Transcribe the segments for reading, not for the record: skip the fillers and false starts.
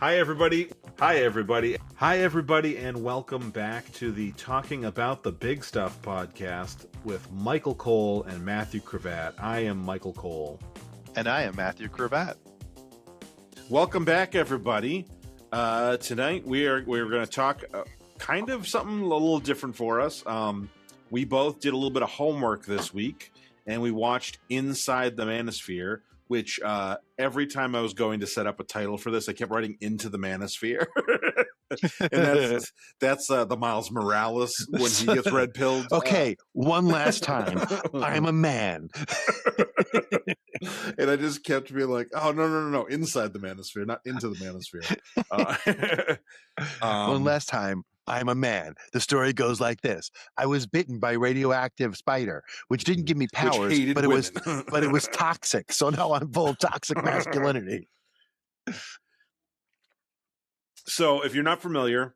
Hi, everybody. Hi, everybody. Hi, everybody, and welcome back to the Talking About the Big Stuff podcast with Michael Cole and Matthew Cravat. I am Michael Cole. And I am Matthew Cravat. Welcome back, everybody. Tonight we're going to talk kind of something a little different for us. We both did a little bit of homework this week, and we watched Inside the Manosphere, which every time I was going to set up a title for this, I kept writing Into the Manosphere. And that's the Miles Morales when he gets red pilled. Okay, one last time. I'm a man. And I just kept being like, oh, no, Inside the Manosphere, not Into the Manosphere. One last time. I'm a man. The story goes like this. I was bitten by a radioactive spider, which didn't give me powers, but it was toxic. So now I'm full of toxic masculinity. So if you're not familiar,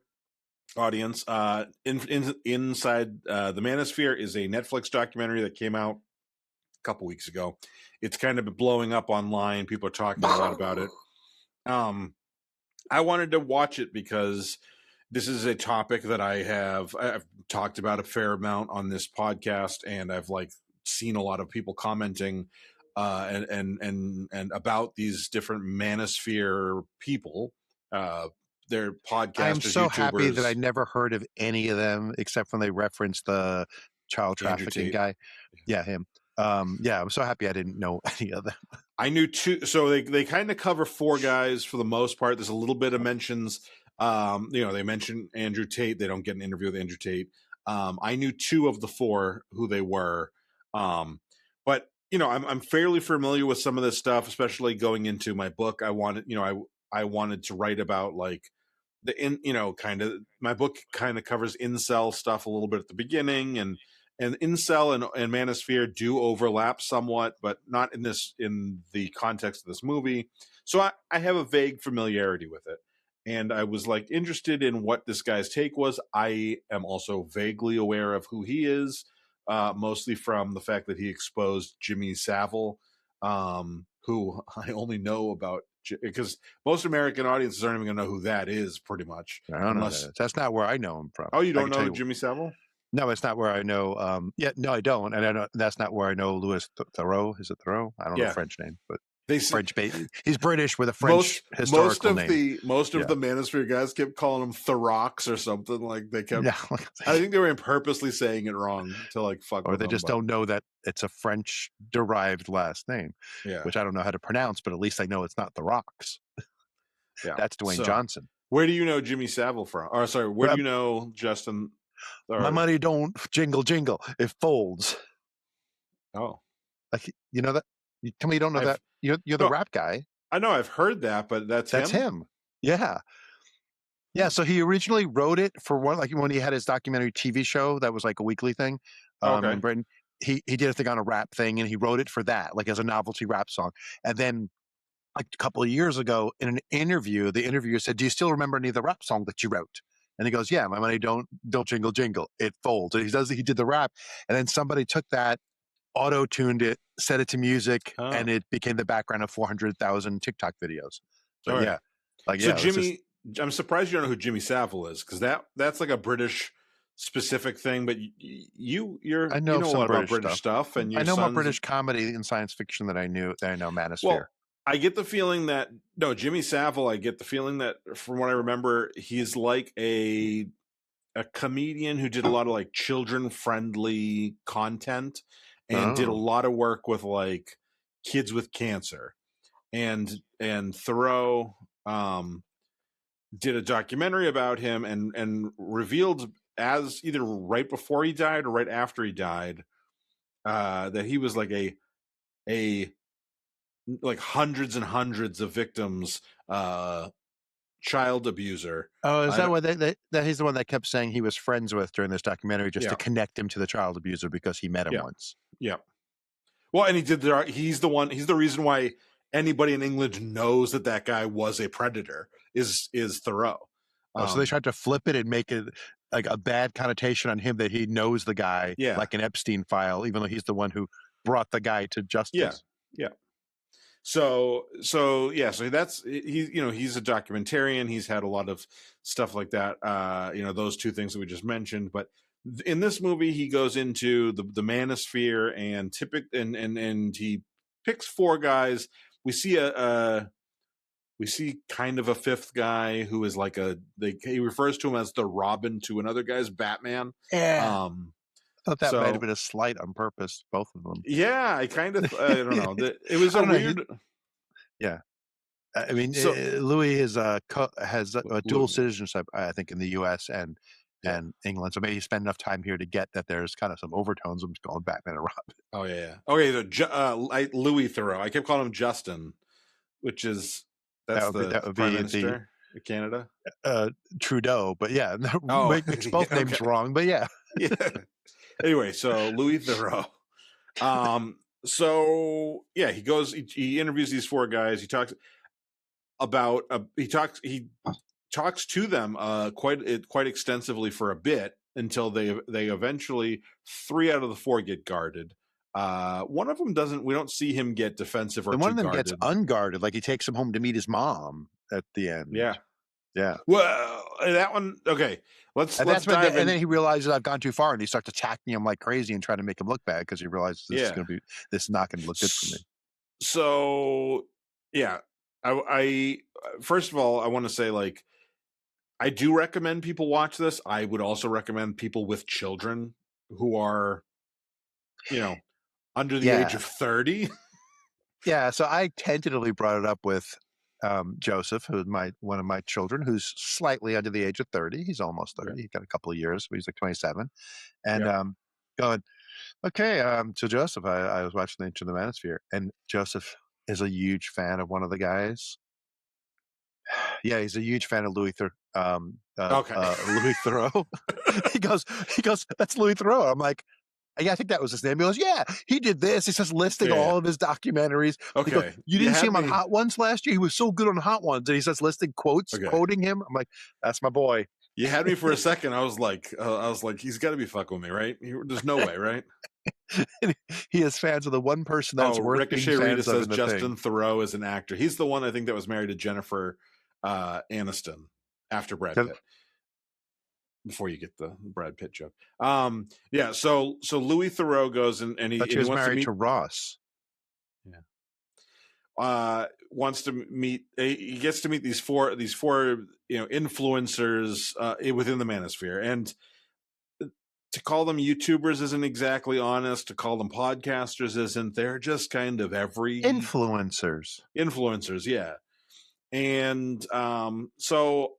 audience, Inside the Manosphere is a Netflix documentary that came out a couple weeks ago. It's kind of been blowing up online. People are talking a lot about it. I wanted to watch it because this is a topic that I've talked about a fair amount on this podcast, and I've seen a lot of people commenting and about these different manosphere people. Their podcasters. I'm so YouTubers. happy that I never heard of any of them except when they referenced the child trafficking guy. Yeah, him. I'm so happy I didn't know any of them. I knew two. So they kind of cover four guys for the most part. There's a little bit of mentions. They mention Andrew Tate. They don't get an interview with Andrew Tate. I knew two of the four who they were. But I'm fairly familiar with some of this stuff, especially going into my book. I wanted to write about my book kind of covers incel stuff a little bit at the beginning, and incel and manosphere do overlap somewhat, but not in the context of this movie. So I have a vague familiarity with it. And I was interested in what this guy's take was. I am also vaguely aware of who he is, mostly from the fact that he exposed Jimmy Savile, who I only know about because most American audiences aren't even going to know who that is, pretty much. I don't know that. That's not where I know him from. Oh, you don't know Jimmy Savile? No, it's not where I know. No, I don't, and I don't. That's not where I know Louis Theroux. Is it Theroux? I don't know the French name, but French baby. He's British with a French historical name. Most of the Manosphere guys kept calling him Theroux or something. They kept. Yeah. I think they were purposely saying it wrong to fuck. Or they just don't know that it's a French derived last name, which I don't know how to pronounce, but at least I know it's not Theroux. Yeah, that's Dwayne Johnson. Where do you know Jimmy Savile from? Or sorry, where do you know Justin? My money don't jingle, it folds. Oh, you know that? You tell me you don't know that. You're the rap guy. I know I've heard that, but that's him. Yeah. So he originally wrote it for when he had his documentary TV show that was a weekly thing in Britain. He did a thing on a rap thing, and he wrote it for that, as a novelty rap song. And then a couple of years ago in an interview, the interviewer said, "Do you still remember any of the rap song that you wrote?" And he goes, "Yeah, my money don't jingle, it folds." And he did the rap, and then somebody took that, auto-tuned it, set it to music, and it became the background of 400,000 TikTok videos. So Jimmy, I'm surprised you don't know who Jimmy Savile is, because that's a British specific thing. But you know a lot about British stuff, and I know more British comedy and science fiction than I know Manosphere. Well, I get the feeling that Jimmy Savile. I get the feeling that, from what I remember, he's a comedian who did a lot of children friendly content, and did a lot of work with kids with cancer, and Theroux did a documentary about him and revealed, as either right before he died or right after he died, that he was a hundreds and hundreds of victims child abuser. Oh, is that what that he's the one that kept saying he was friends with during this documentary, just to connect him to the child abuser because he met him once? Yeah. Well, and he's the reason why anybody in England knows that guy was a predator is Theroux. So they tried to flip it and make it a bad connotation on him, that he knows the guy, like an Epstein file, even though he's the one who brought the guy to justice. Yeah. So yeah, so that's he. You know, he's a documentarian. He's had a lot of stuff like that. You know, those two things that we just mentioned. But in this movie, he goes into the manosphere and he picks four guys. We see we see kind of a fifth guy who is like he refers to him as the Robin to another guy's Batman. Yeah. Um, I thought that might have so been a slight on purpose, both of them. yeah, I don't know. It was I a don't know. weird. Yeah. I mean, So Louis is has a dual Louis, citizenship, I think, in the U.S. yeah. and England. So maybe he spent enough time here to get that there's kind of some overtones of calling Batman and Robin. Oh yeah. Okay. Louis Theroux. I kept calling him Justin, which is that's the That would Prime be the Minister of Canada. Trudeau. But yeah, Oh, makes both names okay. wrong. But yeah, Yeah. Anyway, so Louis Theroux. So yeah, he interviews these four guys. He talks about he talks to them quite extensively for a bit until they eventually, three out of the four get guarded. One of them doesn't. We don't see him get defensive or and one too of them gets guarded. unguarded, like he takes him home to meet his mom at the end. Yeah. Yeah. Well, that one. Okay, let's dive in. And then he realizes I've gone too far, and he starts attacking him like crazy and trying to make him look bad because he realizes Yeah. this is not going to look good for me. So yeah, I first of all I want to say, like, I do recommend people watch this. I would also recommend people with children who are, you know, under the age of 30. Yeah, so I tentatively brought it up with Joseph, who's one of my children, who's slightly under the age of 30. He's almost 30. Okay. He's got a couple of years, but he's like 27. And Yep. going, okay, so Joseph, I was watching Into the Manosphere, and Joseph is a huge fan of one of the guys. Yeah, he's a huge fan of Okay. Louis Theroux. he goes, that's Louis Theroux. I'm like, yeah, I think that was his name. He goes, yeah, he did this. He says listing Yeah. all of his documentaries. He goes, Okay. you didn't see him on Hot Ones last year? He was so good on Hot Ones. And he says listing quotes, Okay. quoting him. I'm like, that's my boy. You had me for a second. I was like, he's got to be fucking with me, right? There's no way, right? He is fans of the one person that's worth Ricochet being Rita fans of says in the Justin thing. Theroux is an actor. He's the one I think that was married to Jennifer Aniston after Brad Pitt. Before you get the Brad Pitt joke. Yeah, so Louis Theroux goes and he was wants married to meet to Ross. Yeah. Wants to meet he gets to meet these four influencers within the Manosphere, and to call them YouTubers isn't exactly honest. To call them podcasters isn't. They're just kind of Influencers, yeah. And so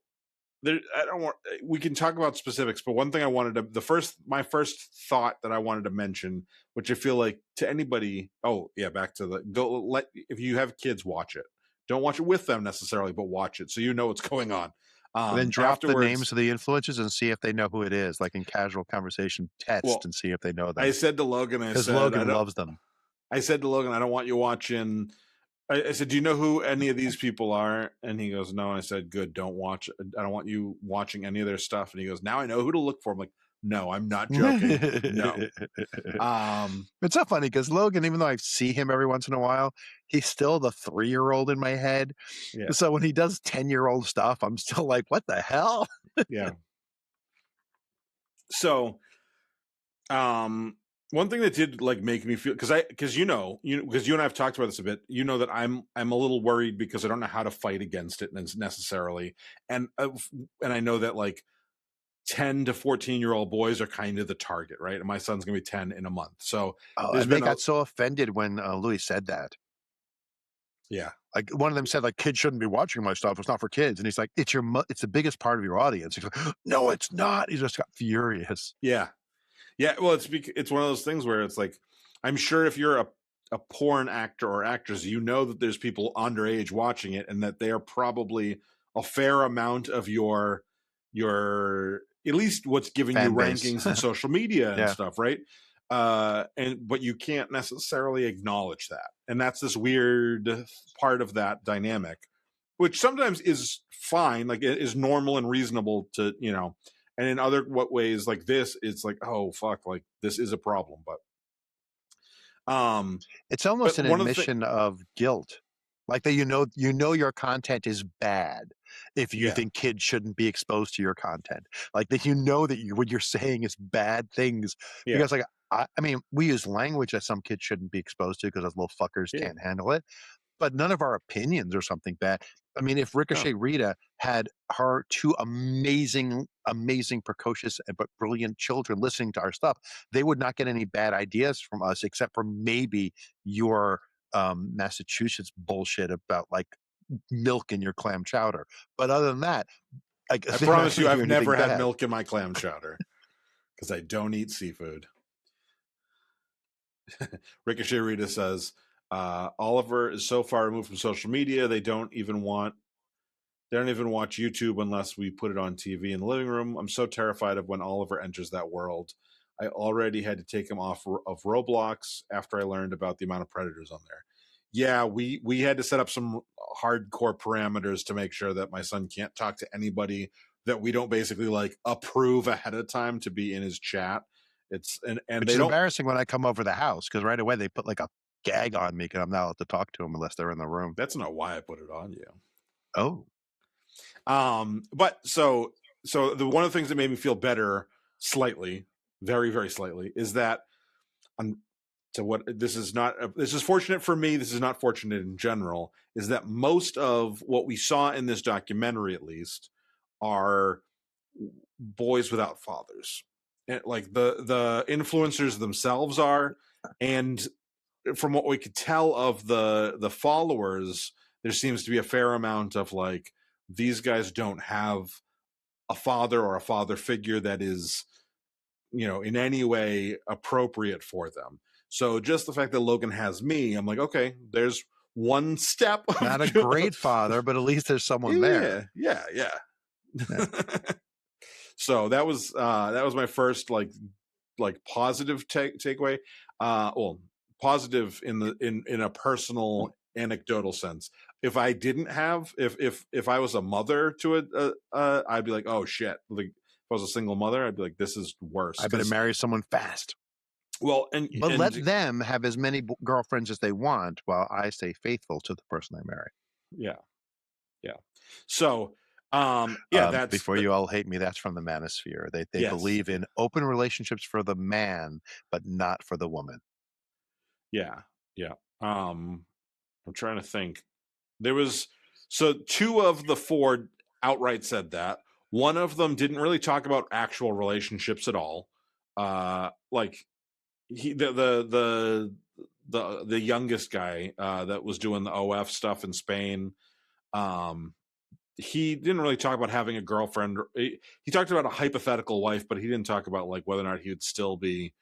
there, I don't want. We can talk about specifics, but one thing I wanted to my first thought that I wanted to mention, which I feel like to anybody. Oh yeah, back to if you have kids, watch it. Don't watch it with them necessarily, but watch it so you know what's going on. and then drop the names of the influencers and see if they know who it is, like in casual conversation, text and see if they know them. I said to Logan, because Logan loves them. I said to Logan, I don't want you watching. I said, do you know who any of these people are? And he goes, no. And I said, good, don't watch. I don't want you watching any of their stuff. And he goes, now I know who to look for. I'm like, no, I'm not joking. No. It's so funny because Logan, even though I see him every once in a while, he's still the 3-year-old in my head. Yeah. So when he does 10-year-old stuff, I'm still like, what the hell? Yeah. So, one thing that did like make me feel, because you and I have talked about this a bit, you know, that I'm a little worried because I don't know how to fight against it necessarily, and I know that like 10 to 14-year-old boys are kind of the target, right? And my son's gonna be 10 in a month, so they got so offended when Louis said that. Yeah, like one of them said, like, kids shouldn't be watching my stuff. It's not for kids. And he's like, it's the biggest part of your audience. He's like, no, it's not. He just got furious. Yeah. Yeah, well, it's one of those things where it's like, I'm sure if you're a porn actor or actress, you know that there's people underage watching it, and that they are probably a fair amount of your at least what's giving you rankings in social media and stuff, right? But you can't necessarily acknowledge that, and that's this weird part of that dynamic, which sometimes is fine, like it is normal and reasonable to, you know. And in other ways like this, it's like, oh fuck, like this is a problem. But it's almost an admission of guilt. Like that, your content is bad if you Yeah. think kids shouldn't be exposed to your content. Like that, that what you're saying is bad things Yeah. because, like, I mean, we use language that some kids shouldn't be exposed to because those little fuckers Yeah. can't handle it. But none of our opinions or something bad. I mean, if No. Ricochet Rita had her two amazing, amazing, precocious but brilliant children listening to our stuff, they would not get any bad ideas from us, except for maybe your Massachusetts bullshit about like milk in your clam chowder. But other than that, like I they're not promise going you, to hear I've anything never had bad. milk in my clam chowder because I don't eat seafood. Ricochet Rita says, Oliver is so far removed from social media, they don't even watch YouTube unless we put it on TV in the living room. I'm so terrified of when Oliver enters that world. I already had to take him off of Roblox after I learned about the amount of predators on there. Yeah, we had to set up some hardcore parameters to make sure that my son can't talk to anybody that we don't basically like approve ahead of time to be in his chat. It's and Which they is don't. embarrassing when I come over the house because right away they put like a gag on me because I'm not allowed to talk to them unless they're in the room. That's not why I put it on you. Oh, But the one of the things that made me feel better slightly, very, very slightly, is that this is fortunate for me, this is not fortunate in general, is that most of what we saw in this documentary, at least, are boys without fathers. And like the influencers themselves are, and from what we could tell of the followers, there seems to be a fair amount of like, these guys don't have a father or a father figure that is, in any way appropriate for them. So just the fact that Logan has me, I'm like, okay, there's one step of not a great father, but at least there's someone there. yeah. Yeah. So that was my first like positive takeaway. Well, positive in a personal anecdotal sense. If I didn't have, if I was a mother to I'd be like, oh shit. Like if I was a single mother, I'd be like, this is worse. I better marry someone fast. Well, But let them have as many girlfriends as they want while I stay faithful to the person I marry. yeah. So, that's before you all hate me. That's from the Manosphere. They yes. believe in open relationships for the man, but not for the woman. Yeah. I'm trying to think. There was two of the four outright said that. One of them didn't really talk about actual relationships at all. Like he the youngest guy that was doing the OF stuff in Spain. He didn't really talk about having a girlfriend. He talked about a hypothetical wife, but he didn't talk about like whether or not he would still be,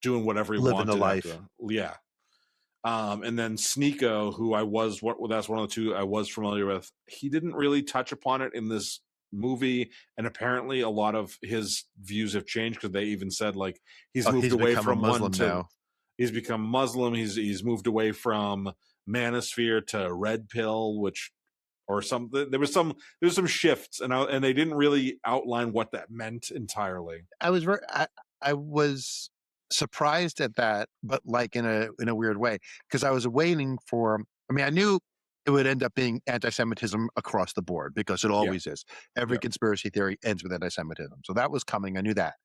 doing whatever he living wanted the life. after. Yeah. And then Sneeko, who that's one of the two I was familiar with. He didn't really touch upon it in this movie, and apparently a lot of his views have changed because they even said like he's moved away from Muslim now. He's become Muslim. He's moved away from Manosphere to Red Pill, which or something. There was some shifts, and they didn't really outline what that meant entirely. I was surprised at that, but like in a weird way, because I was waiting for. I mean, I knew it would end up being anti-Semitism across the board because it always is. Every conspiracy theory ends with anti-Semitism, so that was coming. I knew that.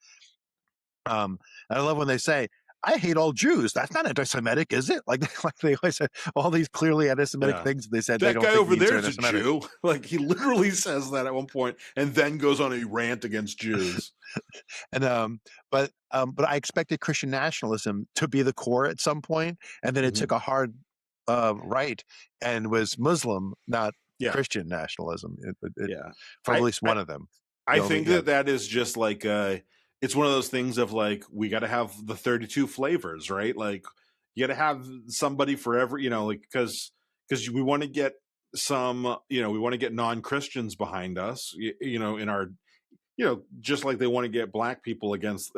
And I love when they say, "I hate all Jews." That's not anti-Semitic, is it? Like they always say all these clearly anti-Semitic things. They said that they don't guy think over there is a anti-Semitic. Jew. Like he literally says that at one point, and then goes on a rant against Jews. And but I expected Christian nationalism to be the core at some point, and then it took a hard right and was Muslim, not Christian nationalism. For at least one of them. I think that is just like it's one of those things of like we got to have the 32 flavors, right? Like you got to have somebody for every, like because we want to get some, we want to get non-Christians behind us, in our, just like they want to get black people against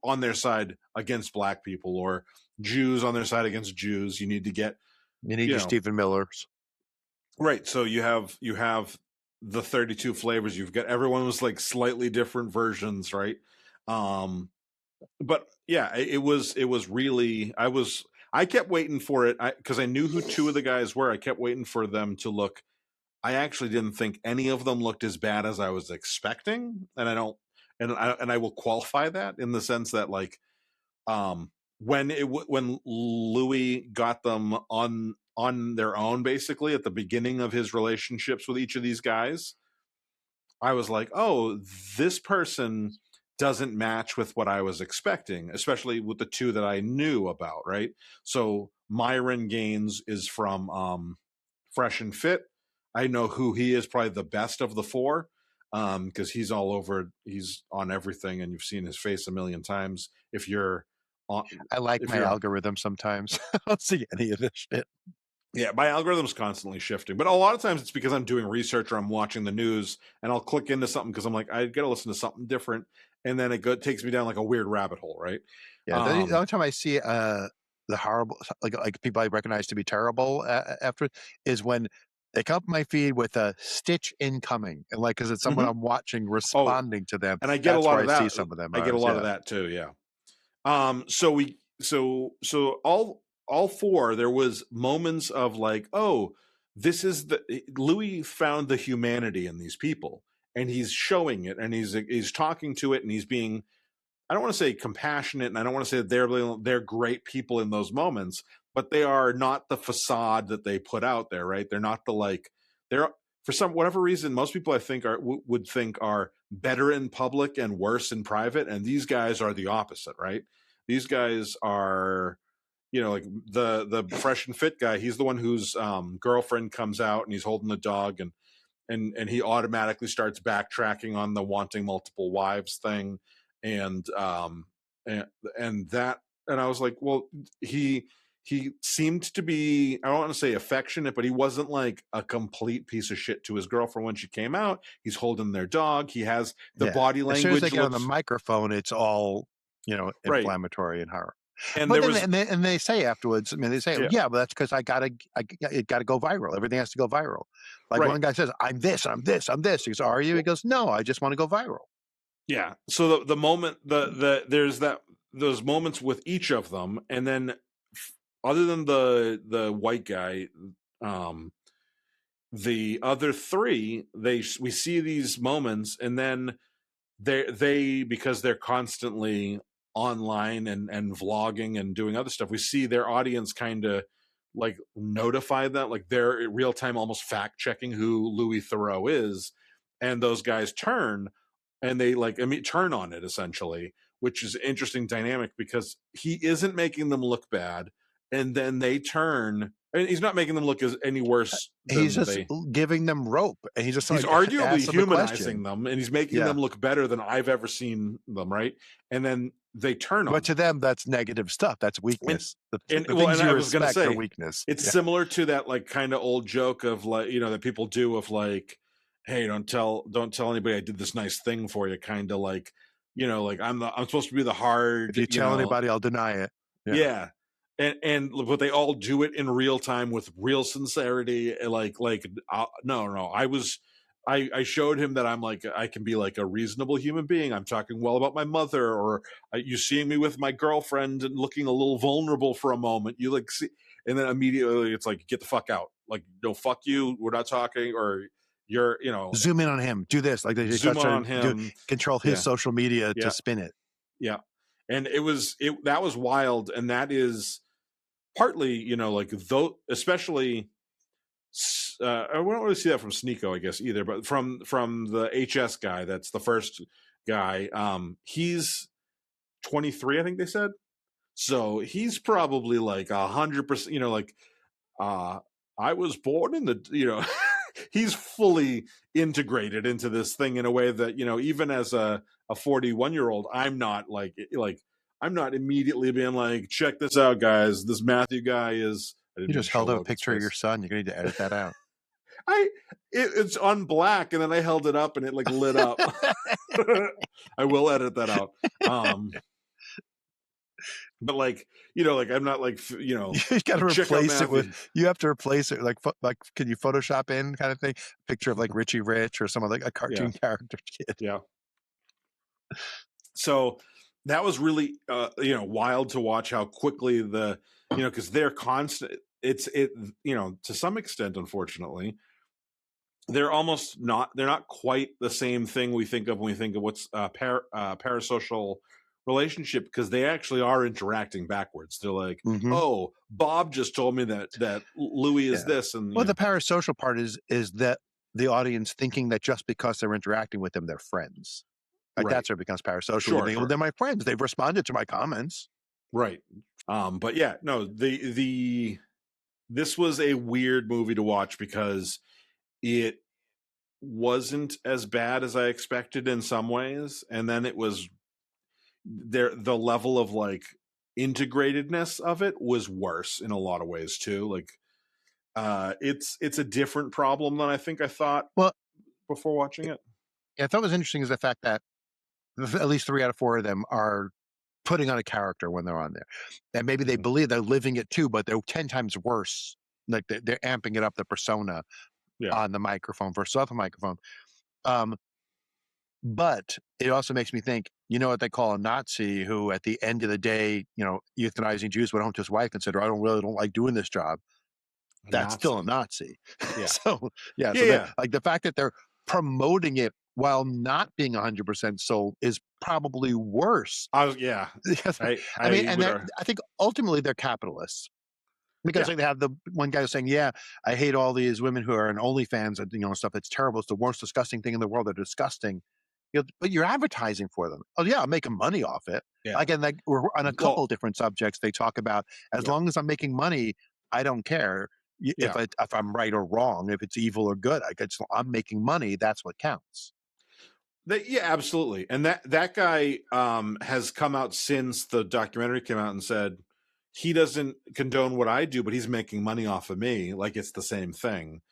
on their side against black people, or Jews on their side against Jews. You need to get your Stephen Millers, right? So you have the 32 flavors. You've got everyone was like slightly different versions, right? But yeah, it was really I kept waiting for it because I knew who two of the guys were. I kept waiting for them to look. I actually didn't think any of them looked as bad as I was expecting, and I don't, and I will qualify that in the sense that like, when Louis got them on their own, basically at the beginning of his relationships with each of these guys, I was like, oh, this person doesn't match with what I was expecting, especially with the two that I knew about, right? So Myron Gaines is from Fresh and Fit. I know who he is, probably the best of the four, because he's all over, he's on everything, and you've seen his face a million times. If you're on, I like if my you're algorithm sometimes. I don't see any of this shit. Yeah, my algorithm's constantly shifting, but a lot of times it's because I'm doing research or I'm watching the news, and I'll click into something because I'm like, I got to listen to something different, and then it takes me down like a weird rabbit hole, right? Yeah, the only time I see the horrible, like people I recognize to be terrible after is when they come up my feed with a Stitch incoming, and like because it's someone Mm-hmm. I'm watching Oh, responding to them. and I get a That's lot where I of see that. some of them. I get a lot of Yeah, that too. Yeah. So all four, there was moments of like, oh, this is Louis found the humanity in these people, and he's showing it, and he's talking to it, and he's being, I don't want to say compassionate, and I don't want to say that they're great people in those moments, but they are not the facade that they put out there, right? They're not the like, they're, for some whatever reason, most people I think would think are better in public and worse in private, and these guys are the opposite, right? These guys are, like the Fresh and Fit guy. He's the one whose girlfriend comes out and he's holding the dog, and he automatically starts backtracking on the wanting multiple wives thing, and and that, and I was like, well, he seemed to be, I don't want to say affectionate, but he wasn't like a complete piece of shit to his girlfriend when she came out. He's holding their dog. He has the yeah. body As soon as they language get on the looks microphone, it's all right. inflammatory and horror. And But there then was, and they say afterwards, I mean, they say, yeah, yeah, but that's because it got to go viral. Everything has to go viral. Like right. one guy says, I'm this, I'm this, I'm this. He goes, are you? He goes, no, I just want to go viral. Yeah. So the moment there's those moments with each of them, and then other than the white guy, um, the other three, we see these moments, and then they because they're constantly online and vlogging and doing other stuff, we see their audience kind of like notify them, like they're in real time almost fact checking who Louis Theroux is, and those guys turn, and they like, I mean, turn on it essentially, which is an interesting dynamic because he isn't making them look bad, and then they turn, and he's not making them look as any worse He's than just they. giving them rope, and he's just He's like arguably asks them a humanizing question. them, and he's making Yeah, them look better than I've ever seen them, right? And then they turn but on to him. them, that's negative stuff. That's And weakness. and The well, things and you I was gonna respect are say, weakness. it's Yeah, similar to that like kind of old joke of like, that people do of like, hey, don't tell anybody I did this nice thing for you, kind of like, like I'm supposed to be the if hard, you tell anybody, I'll deny it. Yeah, yeah. And but they all do it in real time with real sincerity, like no, I showed him that I'm like, I can be like a reasonable human being. I'm talking well about my mother, or you seeing me with my girlfriend and looking a little vulnerable for a moment, you like see, and then immediately it's like, get the fuck out, like, no, fuck you, we're not talking, or you're, zoom in on him. Do this. Like they zoom start trying on to do him. control his Yeah, social media to yeah, spin it. yeah. And that was wild, and that is partly, like, though, especially I don't really see that from Sneeko, I guess, either, but from the HS guy, that's the first guy. He's 23, I think they said. So he's probably like 100%, like, uh I was born in the, he's fully integrated into this thing in a way that, even as a 41-year-old, I'm not like I'm not immediately being like, check this out, guys, this Matthew guy is, I didn't You mean to just show held up a Logan's picture of your face. son. You're gonna need to edit that out. It's on black, and then I held it up and it like lit up. I will edit that out. But like, like, I'm not like, You got to check out replace it Matthew. with. You have to replace it like can you Photoshop in kind of thing? Picture of like Richie Rich or some like a Yeah, cartoon character kid. yeah. So that was really, wild to watch how quickly because they're constant. It to some extent, unfortunately, they're almost not. They're not quite the same thing we think of when we think of what's parasocial relationship, because they actually are interacting backwards. They're like, Mm-hmm. oh, Bob just told me that Louis is Yeah. this, and Well, the parasocial part is that the audience thinking that just because they're interacting with them, they're friends. Like right, that's where it becomes parasocial. You sure, think, well, sure, they're my friends. They've responded to my comments. right. But yeah, no, the this was a weird movie to watch because it wasn't as bad as I expected in some ways, and then it was there. The level of like integratedness of it was worse in a lot of ways too. Like, it's a different problem than I think I thought Well, before watching it. I thought was interesting is the fact that at least 3 out of 4 of them are putting on a character when they're on there, and maybe they Mhm. believe they're living it too, but they're 10 times worse. Like they're amping it up, the persona Yeah, on the microphone versus off the microphone. Um, but it also makes me think, you know what they call a Nazi who, at the end of the day, euthanizing Jews went home to his wife and said, "I don't like doing this job." a That's still a Nazi. Nazi. Yeah, So yeah, yeah, so that yeah. like the fact that they're promoting it while not being 100% sold is probably worse. Yeah. Because, I mean, I and would. I think ultimately they're capitalists. Because Yeah, like they have the one guy saying, "Yeah, I hate all these women who are in OnlyFans and stuff. It's terrible. It's the worst disgusting thing in the world. They're disgusting." But you're advertising for them. Oh yeah, I'm making money off it. yeah. Again, like we're on a couple Well, of different subjects. They talk about as yeah, long as I'm making money, I don't care yeah. if I'm right or wrong, if it's evil or good. I'm making money. That's what counts. Yeah, absolutely. And that guy has come out since the documentary came out and said he doesn't condone what I do, but he's making money off of me. Like it's the same thing.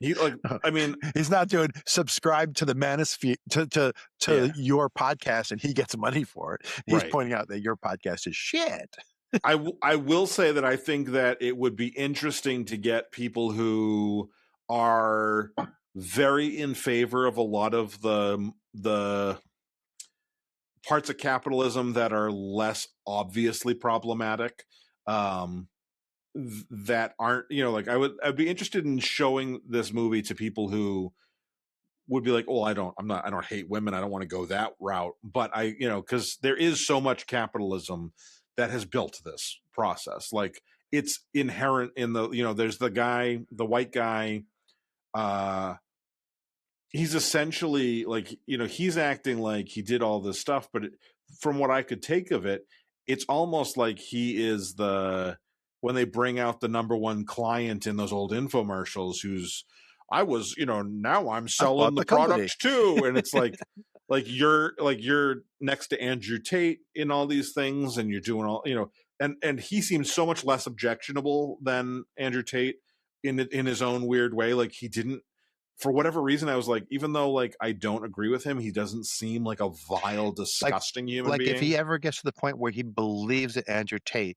He like, I mean, He's not doing subscribe to the Manosphere to yeah, your podcast and he gets money for it. He's right. pointing out that your podcast is shit. I will say that I think that it would be interesting to get people who are very in favor of a lot of the parts of capitalism that are less obviously problematic, um that aren't, like, I'd be interested in showing this movie to people who would be like, oh, I don't hate women, I don't want to go that route, but because there is so much capitalism that has built this process. Like, it's inherent in there's the white guy. uh he's essentially like, he's acting like he did all this stuff, but from what I could take of it, it's almost like he is when they bring out the number one client in those old infomercials, who's, I was, now I'm I selling bought the the company. product too. And it's like you're next to Andrew Tate in all these things, and you're doing all, and he seems so much less objectionable than Andrew Tate in his own weird way. Like, he didn't, for whatever reason, I was like, even though like I don't agree with him, he doesn't seem like a vile, like disgusting human like if being. he ever gets to the point where he believes that Andrew Tate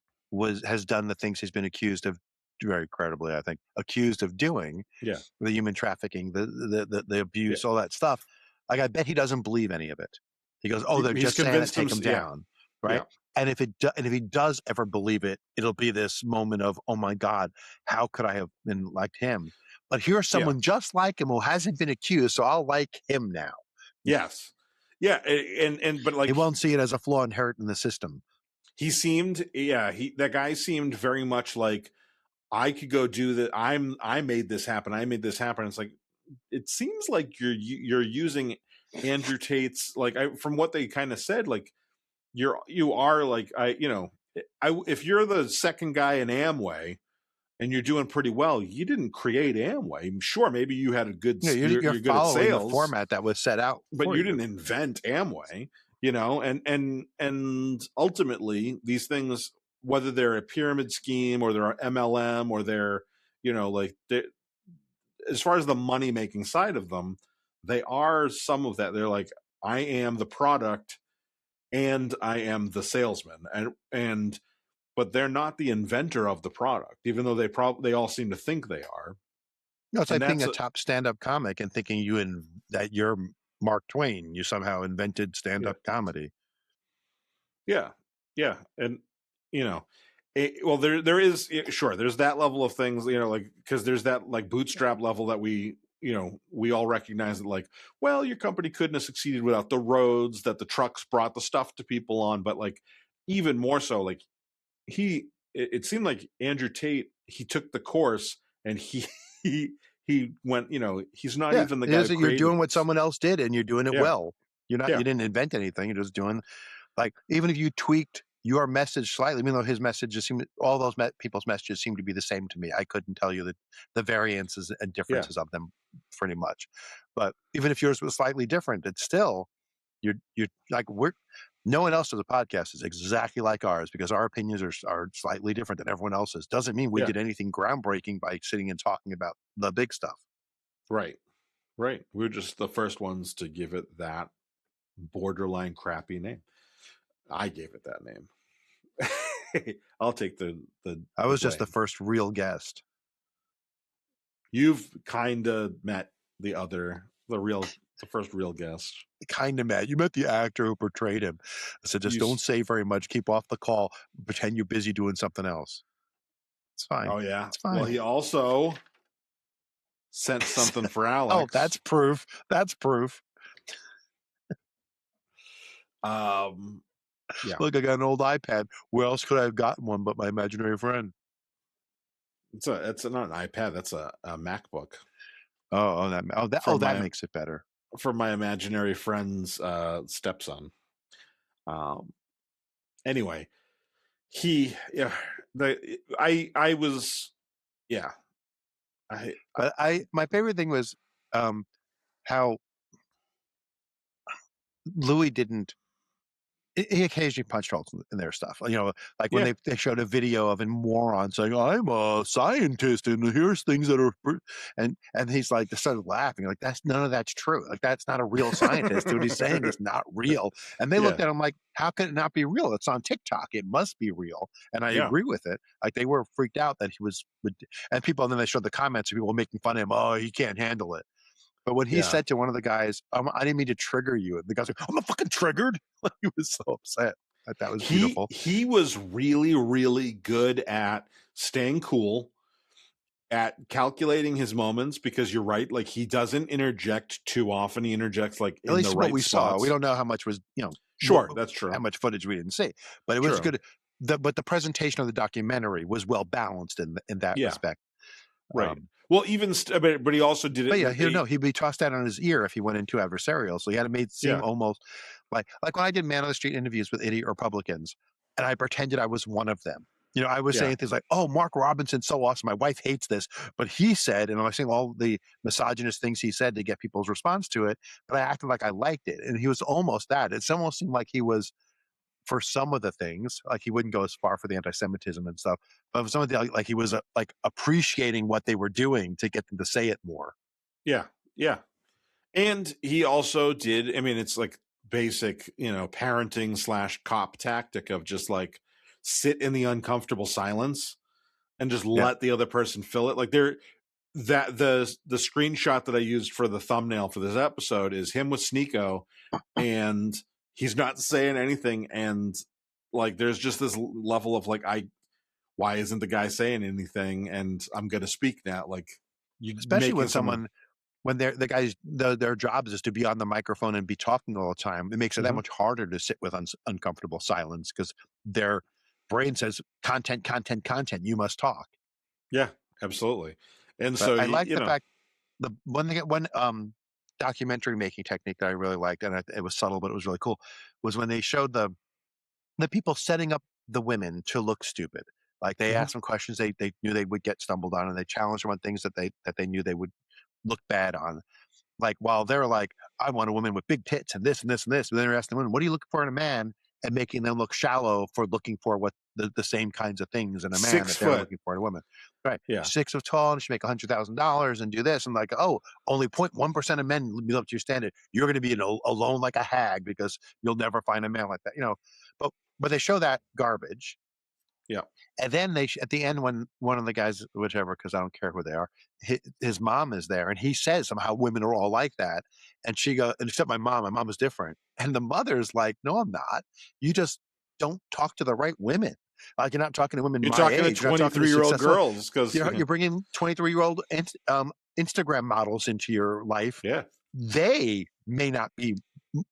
has done the things he's been accused of, very credibly, I think, accused of doing, Yeah, the human trafficking, the yeah, abuse, all that stuff. Like I bet he doesn't believe any of it. He goes, "Oh, they're he's just saying it, convinced him. take them Yeah, down." yeah, Right? And if he does ever believe it, it'll be this moment of, "Oh my God, how could I have been like him?" But here's yeah, someone just like him who hasn't been accused, so I'll like him now. yes, yeah, and but He like won't see it as a flaw inherent in the system. he seemed, yeah, that guy seemed very much like, I could go do that. I made this happen. I made this happen. It's like, it seems like you're using Andrew Tate's, like, from what they kind of said, like, you are like, if you're the second guy in Amway and you're doing pretty well, you didn't create Amway. Sure, maybe you had a good, Yeah, you're you're good at following the sales, format that was set out but for you you. didn't invent Amway. And ultimately, these things, whether they're a pyramid scheme or they're MLM or they're, like, as far as the money making side of them, they are some of that. They're like, I am the product and I am the salesman, and but they're not the inventor of the product, even though they all seem to think they are. No, it's And like being that's a top stand-up comic and thinking that you're Mark Twain. You somehow invented yeah, stand-up comedy. yeah, yeah, and you know, Well, there is, sure, there's that level of things, like, because there's that like bootstrap level that we all recognize that, like, well, your company couldn't have succeeded without the roads that the trucks brought the stuff to people on. But like, even more so, like, it seemed like Andrew Tate, he took the course and he he went, he's not Yeah, even the it guy is who that you're created doing what this. someone else did, and you're doing it Yeah, well. You yeah, didn't invent anything. You're just doing like even if you tweaked your message slightly, even though his messages seem all those people's messages seem to be the same to me. I couldn't tell you the variances and yeah, differences of them pretty much. But even if yours was slightly different, it's still you're like we're no one else does a podcast is exactly like ours because our opinions are slightly different than everyone else's. Doesn't mean we yeah. did anything groundbreaking by sitting and talking about the big stuff. Right, right. We're just the first ones to give it that borderline crappy name. I gave it that name. I'll take the I was just the blame. first real guest. You've kind of met the first real guest. Kind of mad. You met the actor who portrayed him. I said, just You, don't say very much. Keep off the call. Pretend you're busy doing something else. It's fine. oh yeah. It's Well, fine. he also sent something for Oh, Alex. that's proof. That's proof. Yeah. Look, I got an old iPad. Where else could I have gotten one but my imaginary friend? It's not an iPad. That's a MacBook That makes it better. for my imaginary friend's stepson. Anyway, I was, yeah. But my favorite thing was how Louis didn't. He occasionally punched holes in their stuff. Like when Yeah, they showed a video of a moron saying, "I'm a scientist, and here's things that are," and he's like, they started laughing. Like none of that's true. Like that's not a real scientist. What he's saying is not real. And they looked yeah, at him like, "How can it not be real? It's on TikTok. It must be real." And I yeah, agree with it. Like they were freaked out that he was, and people. And then they showed the comments of people making fun of him. Oh, he can't handle it. But when he yeah. said to one of the guys, I didn't mean to trigger you. And the guy's like, I'm not fucking triggered. He was so upset. That was beautiful. He was really, really good at staying cool, at calculating his moments, because you're right, like, he doesn't interject too often. He interjects like At in the least what right we saw. We spots. don't know how much was, Sure, that's how true. much footage we didn't see. But it was True. good. But the presentation of the documentary was well balanced in that Yeah, respect. right. Um, Well, even but he also did but it yeah, with a, he'd be tossed out on his ear if he went into adversarial. So he had it made seem yeah, almost like when I did man on the street interviews with idiot Republicans, and I pretended I was one of them. I was yeah, saying things like, "Oh, Mark Robinson's so awesome. My wife hates this, but he said," and I was saying all the misogynist things he said to get people's response to it. But I acted like I liked it, and he was almost that. It almost seemed like he was for some of the things, like he wouldn't go as far for the anti-Semitism and stuff, but for some of the like he was like appreciating what they were doing to get them to say it more. yeah, yeah. And he also did, I mean, it's like basic, parenting / cop tactic of just like sit in the uncomfortable silence and just Yeah. let the other person fill it. Like the screenshot that I used for the thumbnail for this episode is him with Sneeko, and he's not saying anything, and like there's just this level of like, why isn't the guy saying anything, and I'm gonna speak now. Like, you Especially making when someone. when the guys their jobs is to be on the microphone and be talking all the time, it makes it that Mhm. much harder to sit with uncomfortable silence because their brain says content, content, content. You must talk. Yeah, absolutely. And But so I like the fact the one documentary making technique that I really liked, and it was subtle, but it was really cool, was when they showed the people setting up the women to look stupid. Like they Mhm. asked them questions they knew they would get stumbled on, and they challenged them on things that they knew they would look bad on. Like while they're like, I want a woman with big tits and this and this and this, but then they're asking women, what are you looking for in a man? And making them look shallow for looking for what the same kinds of things in a man Six that they're foot. looking for in a woman. Right. Yeah. 6 foot tall and she make $100,000 and do this. And like, oh, only 0.1% of men live up to your standard. You're going to be alone like a hag because you'll never find a man like that. But but they show that garbage. Yeah. And then at the end, when one of the guys, whichever, because I don't care who they are, his mom is there, and he says somehow women are all like that, and she goes, except my mom is different, and the mother's like, no, I'm not. You just don't talk to the right women. Like, you're not talking to women You're my talking to age. You're not talking to 23-year-old successful. girls because You're bringing 23-year-old Instagram models into your life. yeah, They may not be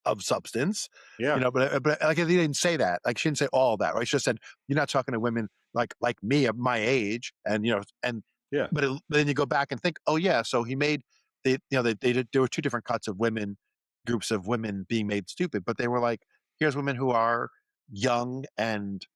of substance, yeah, but like, he didn't say that. Like, she didn't say all that, right? She just said, you're not talking to women like me of my age, and yeah, but then you go back and think, oh yeah, so he made they did, there were two different cuts of women, groups of women being made stupid, but they were like, here's women who are young and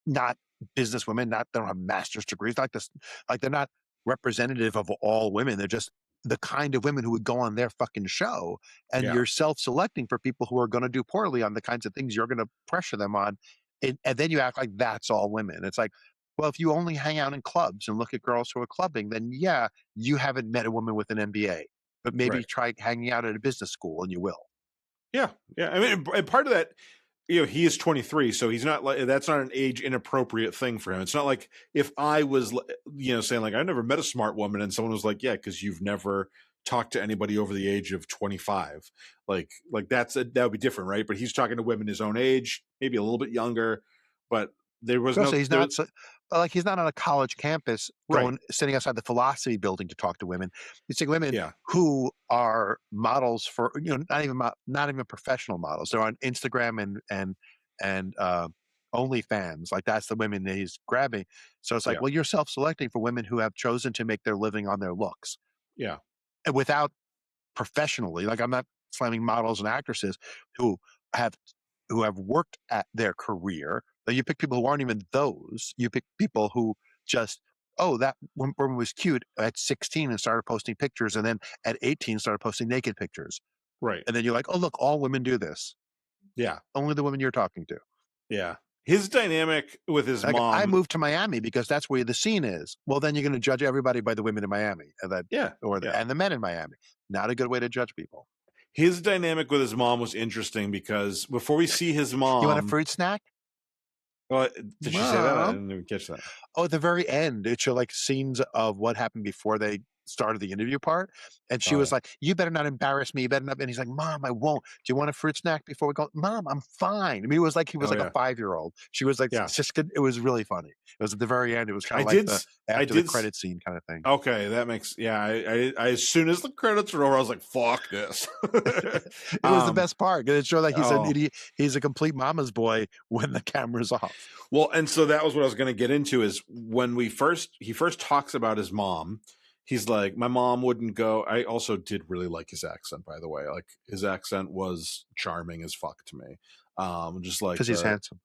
not business women, not they don't have master's degrees, like this, like they're not representative of all women. They're just the kind of women who would go on their fucking show. And yeah, you're self-selecting for people who are going to do poorly on the kinds of things you're going to pressure them on. And then you act like that's all women. It's like, well, if you only hang out in clubs and look at girls who are clubbing, then yeah, you haven't met a woman with an MBA. But maybe right. try hanging out at a business school and you will. Yeah, yeah. I mean, and part of that, he is 23, so he's not like that's not an age inappropriate thing for him. It's not like if I was, saying like I never met a smart woman, and someone was like, yeah, because you've never talked to anybody over the age of 25. Like that would be different, right? But he's talking to women his own age, maybe a little bit younger, but there was Also, no he's there was, not like he's not on a college campus right. sitting outside the philosophy building to talk to women. He's like women Yeah, who are models for not even professional models. They're on Instagram and OnlyFans. Like that's the women that he's grabbing. So it's like, yeah, well, you're self-selecting for women who have chosen to make their living on their looks yeah, and without professionally. Like, I'm not slamming models and actresses who have worked at their career. Like, you pick people who aren't even those. You pick people who just, oh, that woman was cute at 16 and started posting pictures, and then at 18 started posting naked pictures. right. And then you're like, oh, look, all women do this. Yeah, Only the women you're talking to. yeah. His dynamic with his Like, I mom. moved to Miami because that's where the scene is. Well, then you're going to judge everybody by the women in Miami, Yeah, yeah. and the men in Miami. Not a good way to judge people. His dynamic with his mom was interesting because before we see his You want a mom, fruit snack? well, did she say that? I Mom. didn't even catch that. Oh, at the very end, it showed like scenes of what happened before they started the interview part. And she Oh was yeah, like, you better not embarrass me. You better not. And he's like, Mom, I won't. Do you want a fruit snack before we go? Mom, I'm fine. I mean, it was like he was oh like a yeah, 5-year-old. She was like, yeah. just good. It was really funny. It was at the very end. It was kind I of like did, the I after the did. credit scene kind of thing. Okay, that makes yeah. I as soon as the credits were over, I was like, "Fuck this." It was the um. best part because it showed like he's an Oh idiot. He's a complete mama's boy when the camera's off. well, and so that was what I was going to get into is when he first talks about his mom. He's like, my mom wouldn't go. I also did really like his accent, by the way. Like his accent was charming as fuck to me. Just like Because he's the handsome.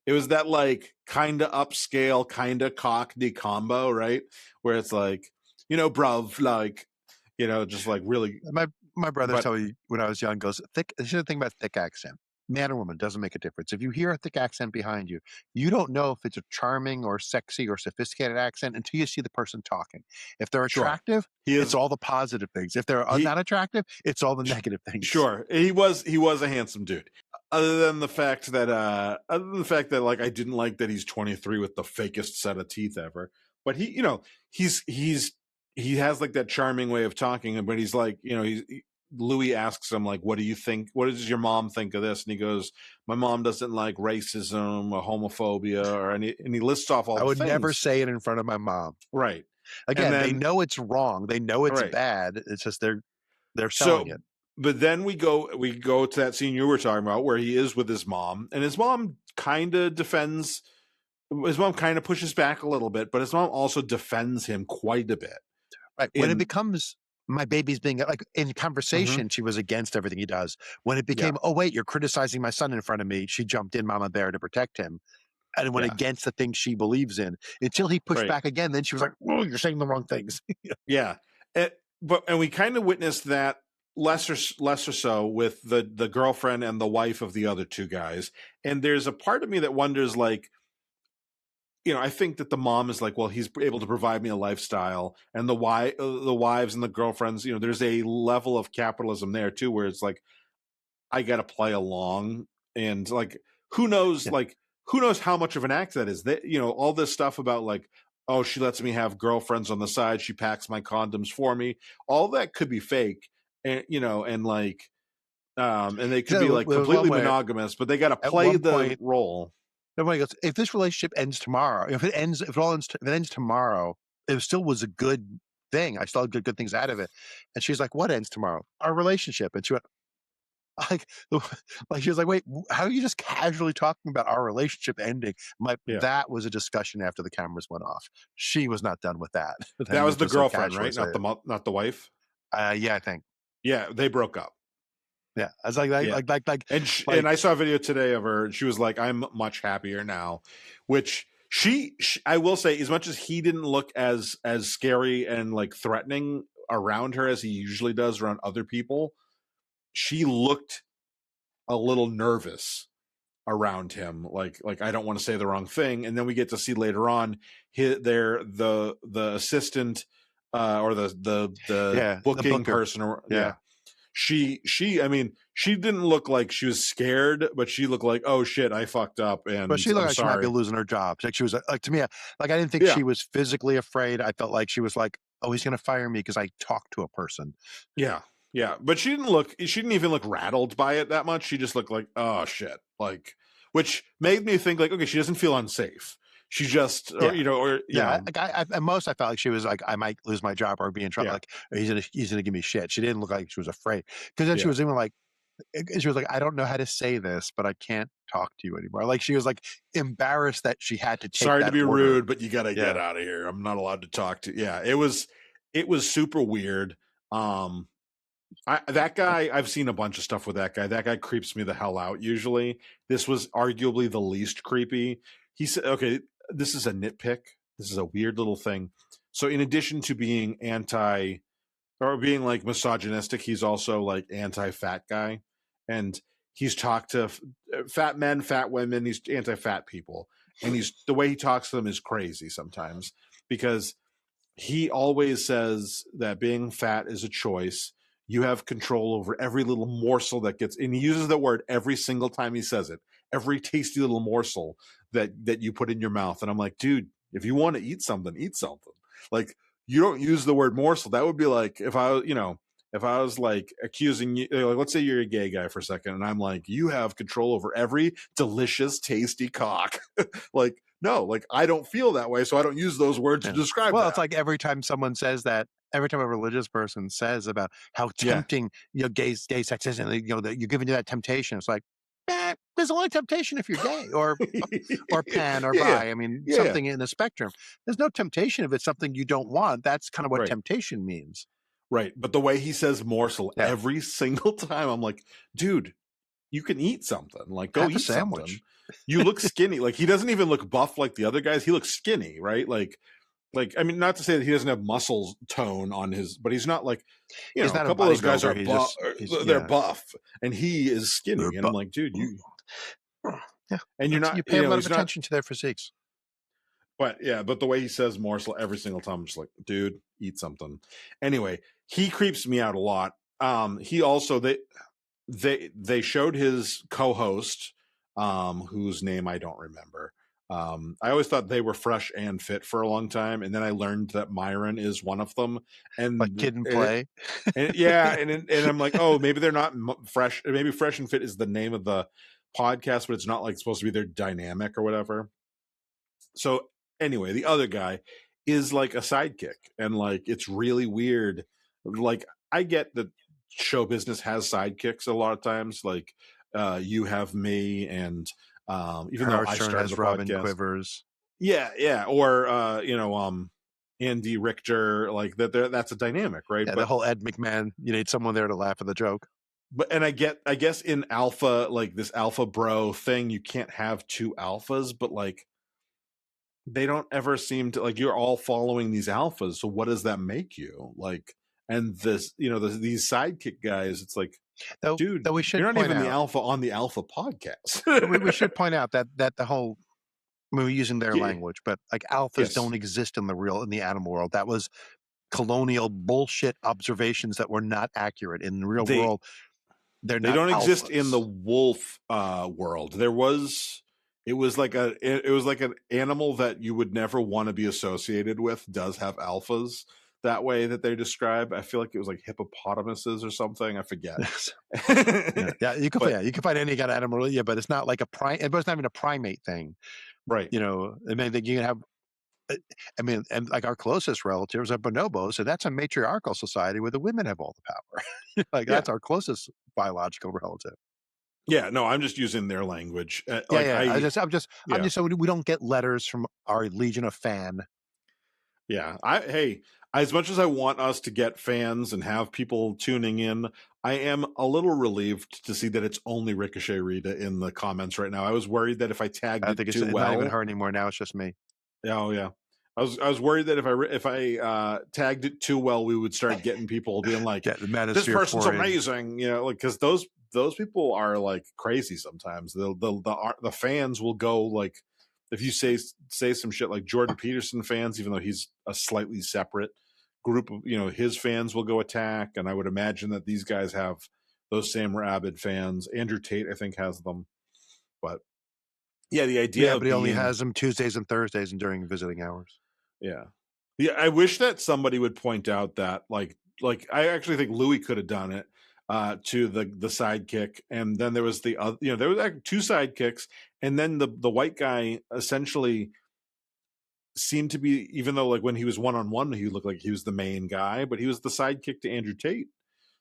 it was that like kind of upscale, kind of cockney combo, right? Where it's like, bruv, like, just like really, My brother but told me when I was young, goes, thick, this is the thing about thick accent. Man or woman doesn't make a difference. If you hear a thick accent behind you, you don't know if it's a charming or sexy or sophisticated accent until you see the person talking. If they're sure. attractive, He it's is, all the positive things. If they're he, not attractive, it's all the sh- negative things. sure. He was a handsome dude. Other than the fact that like I didn't like that he's 23 with the fakest set of teeth ever. But he has like that charming way of talking, but he's like, Louis asks him like, what do you think? What does your mom think of this? And he goes, my mom doesn't like racism or homophobia and he lists off all I the would never things. say it in front of my mom. Right. And Again, they then, know it's wrong. They know it's right. bad. It's just they're selling So, it. but then we go to that scene you were talking about where he is with his mom, and his mom kind of defends. His mom kind of pushes back a little bit, but his mom also defends him quite a bit. Right. When it In becomes my baby's being like in Mhm. conversation, she was against everything he does. When it Yeah, became, oh wait, you're criticizing my son in front of me, she jumped in Mama Bear to protect him and went yeah, against the things she believes in until he pushed right, back again. Then she was like, oh, you're saying the wrong things. yeah. And we kind of witnessed that less or so with the girlfriend and the wife of the other two guys. And there's a part of me that wonders, like, I think that the mom is like, well, he's able to provide me a lifestyle, and the wives and the girlfriends, there's a level of capitalism there too, where it's like I got to play along, and like who knows, Yeah. like who knows how much of an act that is. That all this stuff about like, oh, she lets me have girlfriends on the side, she packs my condoms for me. All that could be fake, and like, and they could be So like there was one completely where monogamous, but they got to at play one the point role. Everybody goes, if this relationship ends tomorrow, if it ends tomorrow, it still was a good thing. I still had good things out of it. And she's like, what ends tomorrow? Our relationship. And she went, like, like she was like, wait, how are you just casually talking about our relationship ending? My Yeah. That was a discussion after the cameras went off. She was not done with that. That And was was the just like girlfriend, casually right? Not say it. not the wife. Yeah, I think. Yeah, they broke up. Yeah, I was like, Yeah. And like, I saw a video today of her. She was like, "I'm much happier now," which she I will say, as much as he didn't look as scary and like threatening around her as he usually does around other people, she looked a little nervous around him. Like I don't want to say the wrong thing. And then we get to see later on the assistant or the yeah, the booking booker. person, or Yeah. she I mean, she didn't look like she was scared, but she looked like, oh shit, I fucked up But and she looked I'm like she might be sorry. losing her job. Like she was like to me, like I didn't think Yeah. she was physically afraid. I felt like she was like, "Oh, he's going to fire me because I talked to a person." Yeah. Yeah. But she didn't even look rattled by it that much. She just looked like, oh shit. Like, which made me think like, okay, she doesn't feel unsafe. She just, or, Yeah, you know, or, you yeah. know, Like at most, I felt like she was like, "I might lose my job or be in trouble." yeah. Like he's gonna give me shit. She didn't look like she was afraid because then she Yeah. was even like, she was like, "I don't know how to say this, but I can't talk to you anymore." Like she was like embarrassed that she had to take Sorry to that be order. rude, but you got to get Yeah, out of here. I'm not allowed to talk to. Yeah. It was super weird. Um, that guy, I've seen a bunch of stuff with that guy. That guy creeps me the hell out usually. This was arguably the least creepy. He said, okay, this is a nitpick. This is a weird little thing. So in addition to being anti or being like misogynistic, he's also like anti-fat guy. And he's talked to fat men, fat women, he's anti-fat people. And he's the way he talks to them is crazy sometimes because he always says that being fat is a choice. You have control over every little morsel that gets, and he uses that word every single time he says it. Every tasty little morsel that you put in your mouth, and I'm like, dude, if you want to eat something, eat something. Like you don't use the word morsel. That would be like if I was like accusing you, like, let's say you're a gay guy for a second, and I'm like, you have control over every delicious, tasty cock. Like, no, like I don't feel that way, so I don't use those words yeah. to describe Well, that. it's like every time someone says that, every time a religious person says about how Yeah. tempting, gay sex is, and that you're giving you that temptation, it's like, there's only temptation if you're gay or pan or Yeah, bi. I mean, yeah, yeah. something in the spectrum. There's no temptation if it's something you don't want. That's kind of what Right, temptation means. right. But the way he says morsel Yeah, every single time, I'm like, dude, you can eat something. Like, go have a eat something. sandwich. You look skinny. Like, he doesn't even look buff like the other guys. He looks skinny, right? Like I mean, not to say that he doesn't have muscle tone on his, but he's not like, He's a not a couple of those guys bodybuilder. are He's buff. just he's They're yeah. buff, and he is They're skinny. And I'm like, dude, you Yeah, and you're not, you pay a lot of he's not. attention to their physiques. But yeah, but the way he says morsel every single time, I'm just like, dude, eat something. Anyway, he creeps me out a lot. He also they showed his co-host, whose name I don't remember. I always thought they were fresh and fit for a long time, and then I learned that Myron is one of them. Like And Kid and Play. yeah, and I'm like, oh, maybe they're not fresh. Maybe Fresh and Fit is the name of the podcast, but it's not like supposed to be their dynamic or whatever. So anyway, the other guy is like a sidekick, and like it's really weird. Like I get that show business has sidekicks a lot of times. Like you have me, and even though Howard I Stern started the has Robin podcast, Quivers. yeah, yeah, or Andy Richter, like that. That's a dynamic, right? Yeah, the whole Ed McMahon. You need someone there to laugh at the joke. But and I guess in alpha, like this alpha bro thing, you can't have two alphas, but like they don't ever seem to, like, you're all following these alphas, so what does that make you like? And this, these sidekick guys, it's like, dude, Though we you're should not point even the out, alpha on the alpha podcast. we should point out that the whole, we're using their Yeah. language, but like alphas Yes, don't exist in the animal world. That was colonial bullshit observations that were not accurate in the real they world. They're they not don't exist in the alphas. wolf world. It was like an animal that you would never want to be associated with does have alphas that way that they describe. I feel like it was like hippopotamuses or something. I forget. You can find any kind of animal, but it's not like it was not even a primate thing. Right. I mean, you can have. And like our closest relatives are bonobos, so that's a matriarchal society where the women have all the power. Like that's our closest biological relative. Yeah, no, I'm just using their language. I'm just so we don't get letters from our legion of fan. Yeah, hey, as much as I want us to get fans and have people tuning in, I am a little relieved to see that it's only Ricochet Rita in the comments right now. I was worried that if I tagged it too well, not even her anymore. Now it's just me. Oh yeah, I was worried that if I tagged it too well, we would start getting people being like, "This person's amazing," like because those people are like crazy sometimes. The fans will go like, if you say some shit like Jordan Peterson fans, even though he's a slightly separate group of, his fans will go attack. And I would imagine that these guys have those same rabid fans. Andrew Tate, I think, has them. But yeah, the idea but he only has them Tuesdays and Thursdays and during visiting hours. Yeah. I wish that somebody would point out that like I actually think Louis could have done it to the sidekick, and then there was the other, there was like two sidekicks, and then the white guy essentially seemed to be, even though like when he was one-on-one he looked like he was the main guy, but he was the sidekick to Andrew Tate.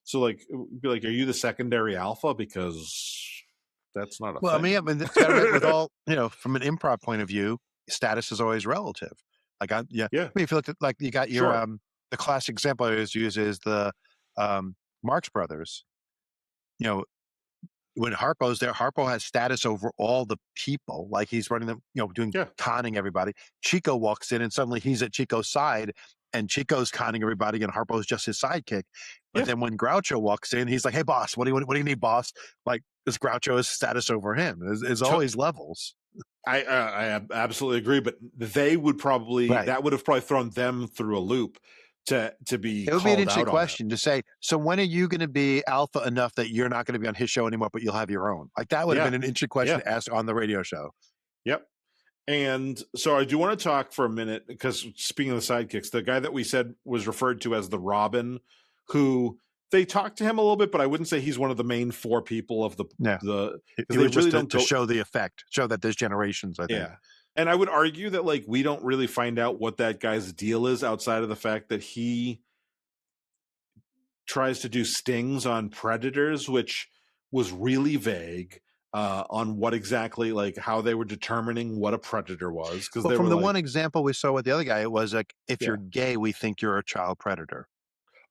So like be like, are you the secondary alpha? Because that's not a thing. I mean with all, from an improv point of view, status is always relative. Like I mean, if you look at like you got your the classic example I always use is the Marx Brothers. When Harpo's there, Harpo has status over all the people. Like he's running them, conning everybody. Chico walks in and suddenly he's at Chico's side and Chico's conning everybody and Harpo's just his sidekick. But then when Groucho walks in, he's like, "Hey boss, what do you need, boss?" Like this Groucho's status over him is always levels. I absolutely agree, but they would probably that would have probably thrown them through a loop to be. It would be an interesting question to say. So when are you going to be alpha enough that you're not going to be on his show anymore, but you'll have your own? Like that would have been an interesting question to ask on the radio show. Yep. And so I do want to talk for a minute because speaking of the sidekicks, the guy that we said was referred to as the Robin, who they talked to him a little bit, but I wouldn't say he's one of the main four people of the. He was just to show the effect, show that there's generations. I think. Yeah. And I would argue that like we don't really find out what that guy's deal is outside of the fact that he tries to do stings on predators, which was really vague on what exactly, like how they were determining what a predator was. Because from the one example we saw with the other guy, it was like, if you're gay, we think you're a child predator.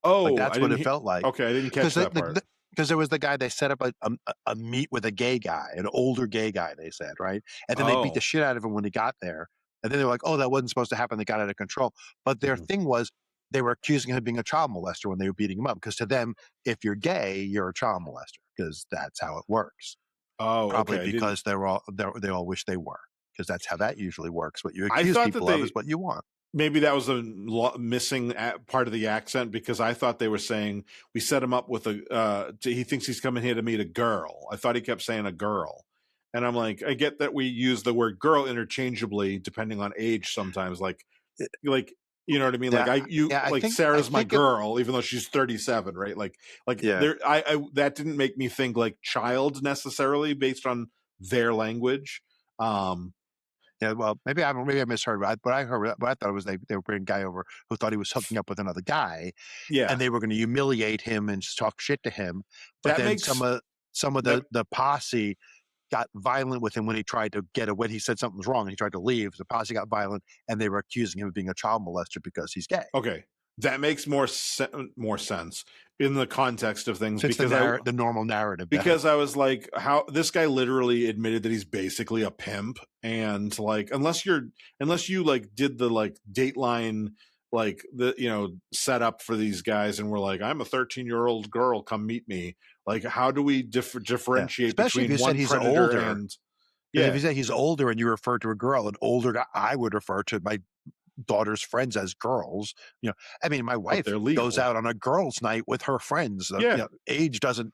Oh, like that's what it felt like. Okay, I didn't catch that part. Because there was the guy, they set up a meet with a gay guy, an older gay guy, they said, right? And then they beat the shit out of him when he got there. And then they were like, oh, that wasn't supposed to happen. They got out of control. But their thing was, they were accusing him of being a child molester when they were beating him up. Because to them, if you're gay, you're a child molester. Because that's how it works. Oh, probably because they all wish they were. Because that's how that usually works. What you accuse people of is what you want. Maybe that was a missing part of the accent, because I thought they were saying we set him up with he thinks he's coming here to meet a girl. I thought he kept saying a girl. And I'm like, I get that we use the word girl interchangeably depending on age sometimes. Like, you know what I mean? Like Sarah's my girl, even though she's 37, right? That didn't make me think like child necessarily based on their language. Yeah, well, maybe I misheard, but I heard. But I thought it was they were bringing a guy over who thought he was hooking up with another guy, and they were going to humiliate him and talk shit to him. But then some of the posse got violent with him when he tried to get away. He said something was wrong, and he tried to leave. The posse got violent, and they were accusing him of being a child molester because he's gay. Okay, that makes more sense in the context of things, because the normal narrative. Because I was like, how this guy literally admitted that he's basically a pimp, and like unless you like did the like Dateline like the setup for these guys, and we're like, I'm a 13-year-old girl, come meet me. Like, how do we differentiate especially between if you one said he's predator older and if you say he's older and you refer to a girl, an older guy, I would refer to my daughter's friends as girls. I mean, my wife goes out on a girls' night with her friends. Age doesn't.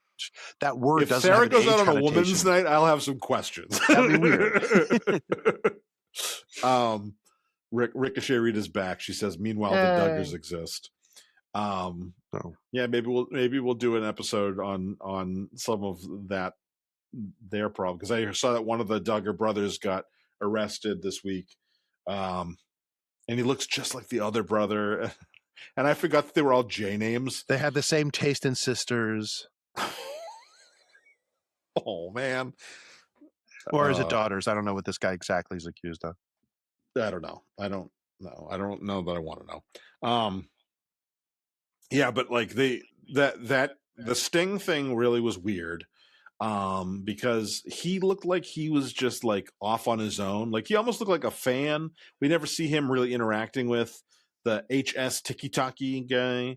That word doesn't. If Sarah have goes out on a woman's night, I'll have some questions. That'd be weird. Ricochet Rita's back. She says, "Meanwhile, the Duggars exist." Yeah, maybe we'll do an episode on some of that their problem, because I saw that one of the Duggar brothers got arrested this week, and he looks just like the other brother, and I forgot that they were all J names. They have the same taste in sisters. Oh man, or is it daughters? I don't know what this guy exactly is accused of. I don't know. I don't know that I want to know. Yeah, but like the Sting thing really was weird. Because he looked like he was just like off on his own. Like he almost looked like a fan. We never see him really interacting with the HS Tiki Taki guy.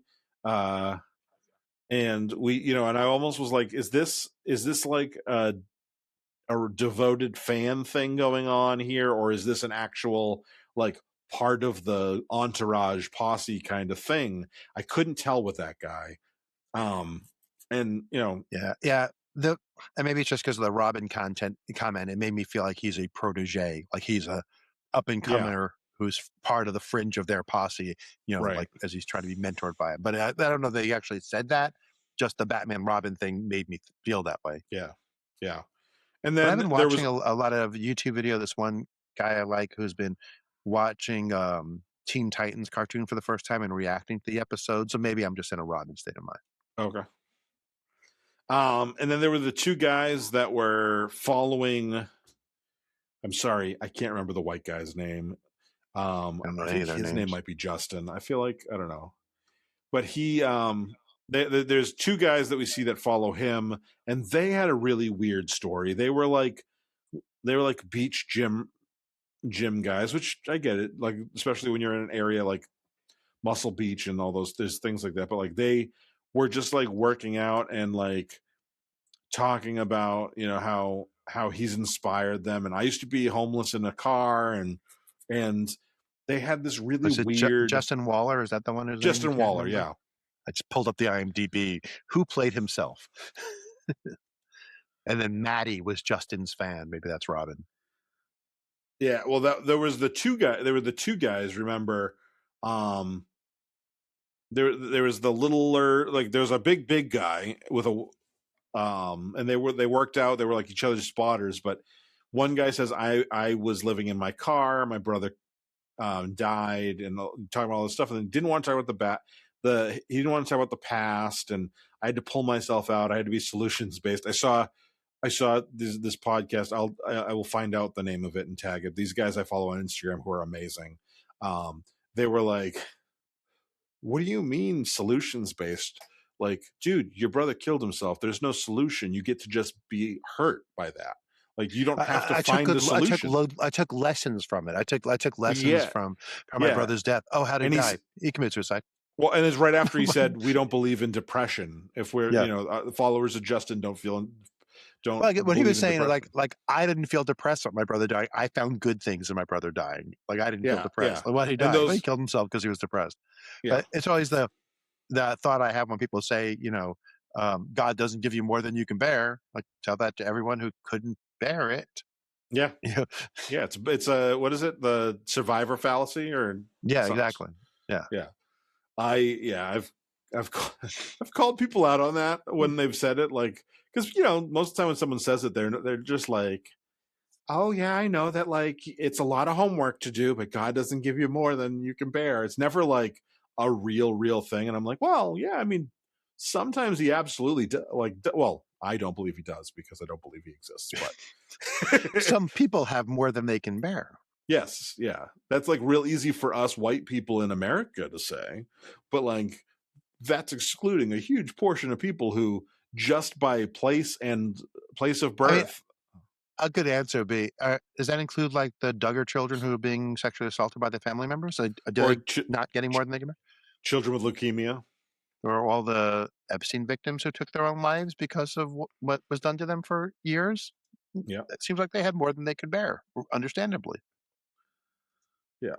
And and I almost was like, is this like a devoted fan thing going on here, or is this an actual like part of the entourage posse kind of thing? I couldn't tell with that guy. And yeah. And maybe it's just because of the Robin comment. It made me feel like he's a protege, like he's a up and comer who's part of the fringe of their posse. right. Like as he's trying to be mentored by him. But I don't know that he actually said that. Just the Batman Robin thing made me feel that way. Yeah. And then I've been watching a lot of YouTube video. This one guy I like who's been watching Teen Titans cartoon for the first time and reacting to the episode. So maybe I'm just in a Robin state of mind. Okay. And then there were the two guys that were following. I'm sorry, I can't remember the white guy's name. I think his name might be Justin. I feel like I don't know, but he there's two guys that we see that follow him, and they had a really weird story. They were like beach gym guys, which I get it, like especially when you're in an area like Muscle Beach and all those, there's things like that. But like they were just like working out and like talking about how he's inspired them. And I used to be homeless in a car, and they had this really weird Justin Waller. Is that the one? Justin Waller? Yeah. I just pulled up the IMDb. Who played himself? And then Maddie was Justin's fan. Maybe that's Robin. Yeah. Well, there were the two guys. Remember, there was the littler, like there's a big guy with a and they worked out. They were like each other's spotters. But one guy says, I was living in my car. My brother died, and talking about all this stuff, and then didn't want to talk about he didn't want to talk about the past, and I had to pull myself out. I had to be solutions based. I saw this podcast. I will find out the name of it and tag it. These guys I follow on Instagram who are amazing. They were like, what do you mean solutions based? Like, dude, your brother killed himself. There's no solution. You get to just be hurt by that. Like, you don't have to find the solution. I took lessons from it. I took lessons from my brother's death. Oh, how did he die? He committed suicide. Well, and it's right after he said, we don't believe in depression. If we're, followers of Justin don't. Well, what he was saying, like I didn't feel depressed when my brother died. I found good things in my brother dying. Like I didn't feel depressed. Like, he died. He killed himself because he was depressed. Yeah. But it's always the thought I have when people say, God doesn't give you more than you can bear. Like tell that to everyone who couldn't bear it. Yeah. Yeah. It's a, what is it? The survivor fallacy or? Yeah, something. Exactly. Yeah. Yeah. I've called people out on that when they've said it, like, because most of the time when someone says it, they're just like, oh yeah, I know that, like, it's a lot of homework to do, but God doesn't give you more than you can bear. It's never like a real thing. And I'm like, well, yeah, I mean, sometimes he absolutely well, I don't believe he does because I don't believe he exists, but some people have more than they can bear. Yes, yeah, that's like real easy for us white people in America to say, but like that's excluding a huge portion of people who just by place of birth. A good answer would be, does that include like the Duggar children who are being sexually assaulted by their family members? Or not getting more than they can bear? Children with leukemia? Or all the Epstein victims who took their own lives because of what was done to them for years? Yeah. It seems like they had more than they could bear, understandably. Yeah.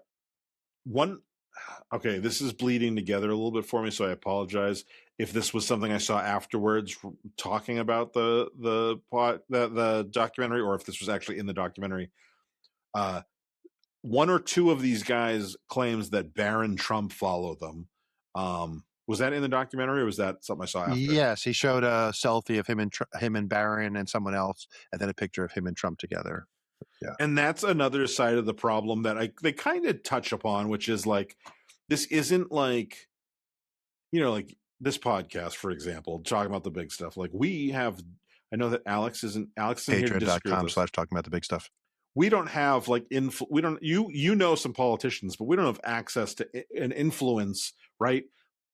Okay, this is bleeding together a little bit for me, so I apologize if this was something I saw afterwards talking about the documentary, or if this was actually in the documentary. One or two of these guys claims that Barron Trump followed them. Was that in the documentary, or was that something I saw after? Yes, he showed a selfie of him and Barron and someone else, and then a picture of him and Trump together. Yeah, And that's another side of the problem that they kind of touch upon, which is like, this isn't like, like this podcast, for example, talking about the big stuff. Like I know that Alex isn't here to disagree with us. Patreon.com/talking about the big stuff. We don't have like we don't you know some politicians, but we don't have access to an influence, right?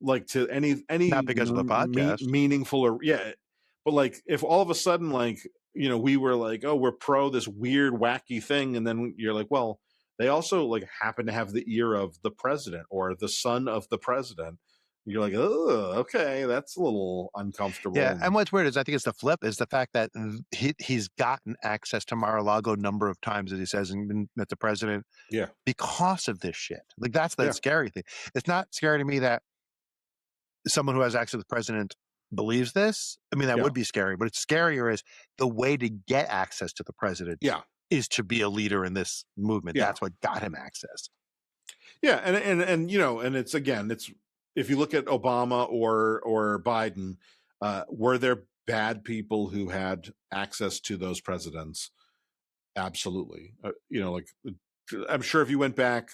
Like to any Not because of the podcast. meaningful, or but like if all of a sudden, like, we were like, oh, we're pro this weird wacky thing, and then you're like, well, they also like happen to have the ear of the president or the son of the president. You're like, oh, okay, that's a little uncomfortable. Yeah, and what's weird is I think it's the flip is the fact that he's gotten access to Mar-a-Lago a number of times, as he says, and been met the president. Yeah, because of this shit. Like that's the scary thing. It's not scary to me that someone who has access to the president believes this. I mean, that would be scary, but it's scarier is the way to get access to the president is to be a leader in this movement. Yeah. That's what got him access. Yeah, and and it's if you look at Obama or Biden, were there bad people who had access to those presidents? Absolutely. Like I'm sure if you went back,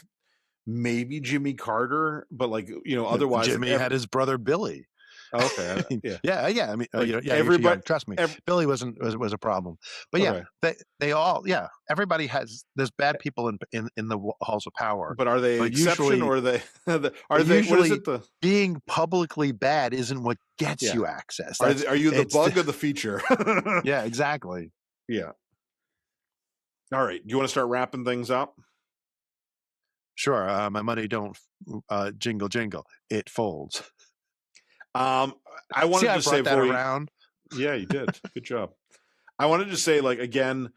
maybe Jimmy Carter, but like, otherwise Jimmy had his brother Billy. Okay. Yeah. I mean, like everybody, trust me, Billy was a problem. But they all, everybody there's bad people in the halls of power. But are they exception, or are they? Are they? Usually, what is it? Being publicly bad isn't what gets you access. Are you the bug or the feature? Yeah, exactly. Yeah. All right. Do you want to start wrapping things up? Sure. My money don't jingle jingle. It folds. I wanted to say that around. Yeah, you did. Good job. I wanted to say, like, again,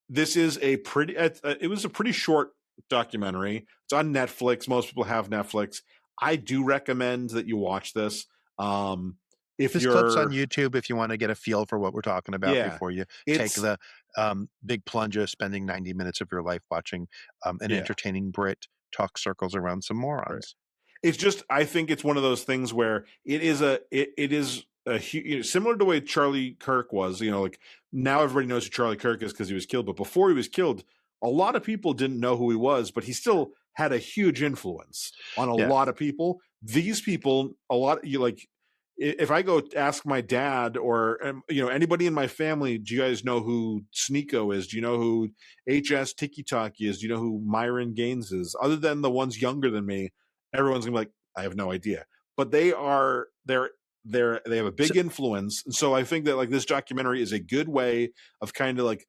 this is it was a pretty short documentary. It's on Netflix. Most people have Netflix. I do recommend that you watch this. If this clip's on YouTube, if you want to get a feel for what we're talking about before you take the big plunge of spending 90 minutes of your life watching an entertaining Brit talk circles around some morons. Right. It's just, I think it's one of those things where it is a similar to the way Charlie Kirk was. Like now everybody knows who Charlie Kirk is because he was killed, but before he was killed, a lot of people didn't know who he was, but he still had a huge influence on a lot of people. These people, if I go ask my dad or anybody in my family, do you guys know who Sneeko is? Do you know who HS Tiki Taki is? Do you know who Myron Gaines is? Other than the ones younger than me, everyone's gonna be like, I have no idea. But they have a big influence. And so I think that like this documentary is a good way of kind of like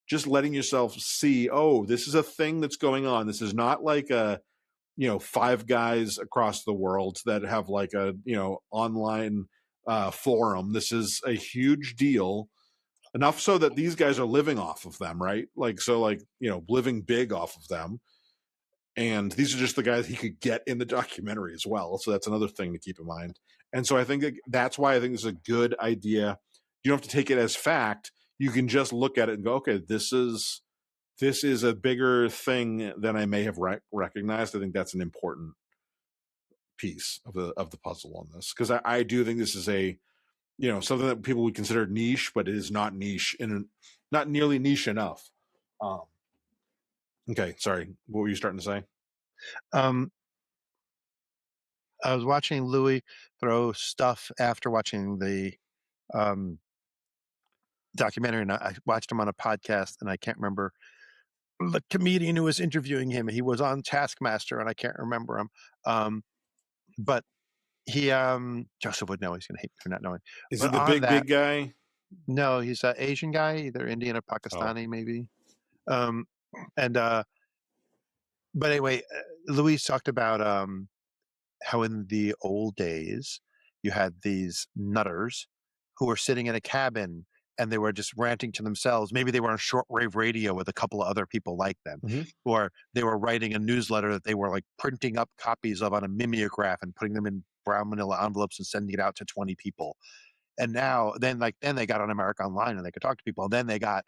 just letting yourself see, oh, this is a thing that's going on. This is not like a five guys across the world that have like a online forum. This is a huge deal, enough so that these guys are living off of them, right? Like, so like, living big off of them. And these are just the guys he could get in the documentary as well. So that's another thing to keep in mind. And so I think that's why I think this is a good idea. You don't have to take it as fact. You can just look at it and go, okay, this is a bigger thing than I may have recognized. I think that's an important piece of the puzzle on this, because I do think this is a something that people would consider niche, but it is not niche and not nearly niche enough. Okay, sorry. What were you starting to say? I was watching Louis throw stuff after watching the documentary, and I watched him on a podcast, and I can't remember the comedian who was interviewing him. He was on Taskmaster, and I can't remember him. But he, Joseph would know. He's going to hate me for not knowing. Is it the big guy? No, he's an Asian guy, either Indian or Pakistani, maybe. But anyway, Louise talked about how in the old days you had these nutters who were sitting in a cabin and they were just ranting to themselves. Maybe they were on shortwave radio with a couple of other people like them, or they were writing a newsletter that they were like printing up copies of on a mimeograph and putting them in brown manila envelopes and sending it out to 20 people. And now, then they got on America Online and they could talk to people. And then they got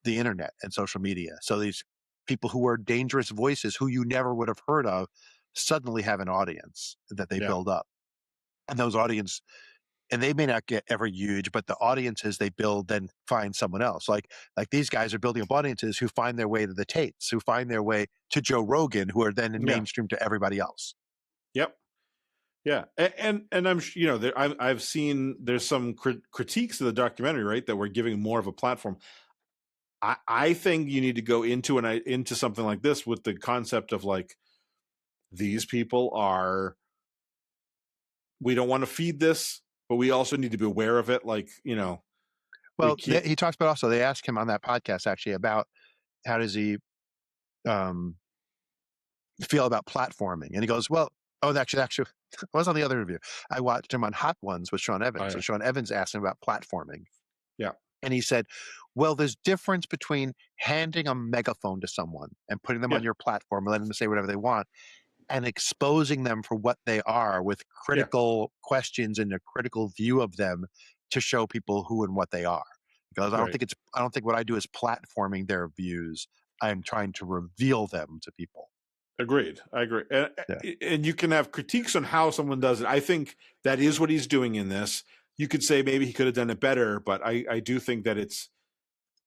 the internet and social media. So these people who were dangerous voices who you never would have heard of suddenly have an audience that they build up. and those audience, and they may not get ever huge, but the audiences they build then find someone else. Like these guys are building up audiences who find their way to the Tates, who find their way to Joe Rogan, who are then in Yeah. mainstream to everybody else. Yep. Yeah, and I'm I've seen there's some critiques of the documentary, right, that we're giving more of a platform. I think you need to go into something like this with the concept of like, these people are, we don't want to feed this, but we also need to be aware of it. Like, we Well, can't. he talks about, also they asked him on that podcast actually about how does he um, feel about platforming, and he goes, well, oh, actually, I was on the other interview. I watched him on Hot Ones with Sean Oh, Evans. So yeah. Sean Evans asked him about platforming. Yeah. And he said, well, there's difference between handing a megaphone to someone and putting them Yeah. on your platform and letting them say whatever they want, and exposing them for what they are with Yeah. critical questions and a critical view of them to show people who and what they are. Because Right. I don't think what I do is platforming their views. I'm trying to reveal them to people. Agreed. I agree. Yeah. And you can have critiques on how someone does it. I think that is what he's doing in this. You could say maybe he could have done it better, but I do think that it's,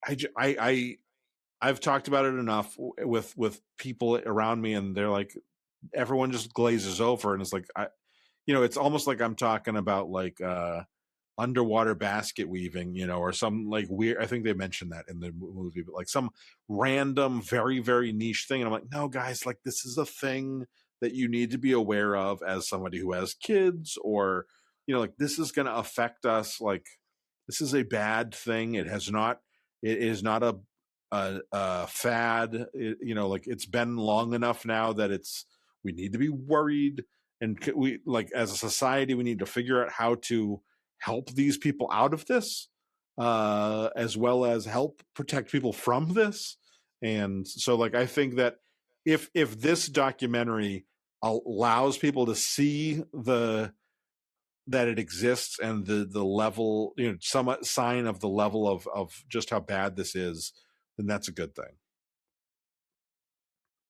I've talked about it enough with people around me, and they're like, everyone just glazes over, and it's like, it's almost like I'm talking about like underwater basket weaving, or some like weird, I think they mentioned that in the movie, but like some random, very, very niche thing. And I'm like, no, guys, like, this is a thing that you need to be aware of as somebody who has kids, or, like, this is going to affect us. Like, this is a bad thing. It is not a fad. Like, it's been long enough now that we need to be worried. And we, like, as a society, we need to figure out how to help these people out of this, as well as help protect people from this. And so, like, I think that if this documentary allows people to see that it exists, and the level, some sign of the level of just how bad this is, then that's a good thing.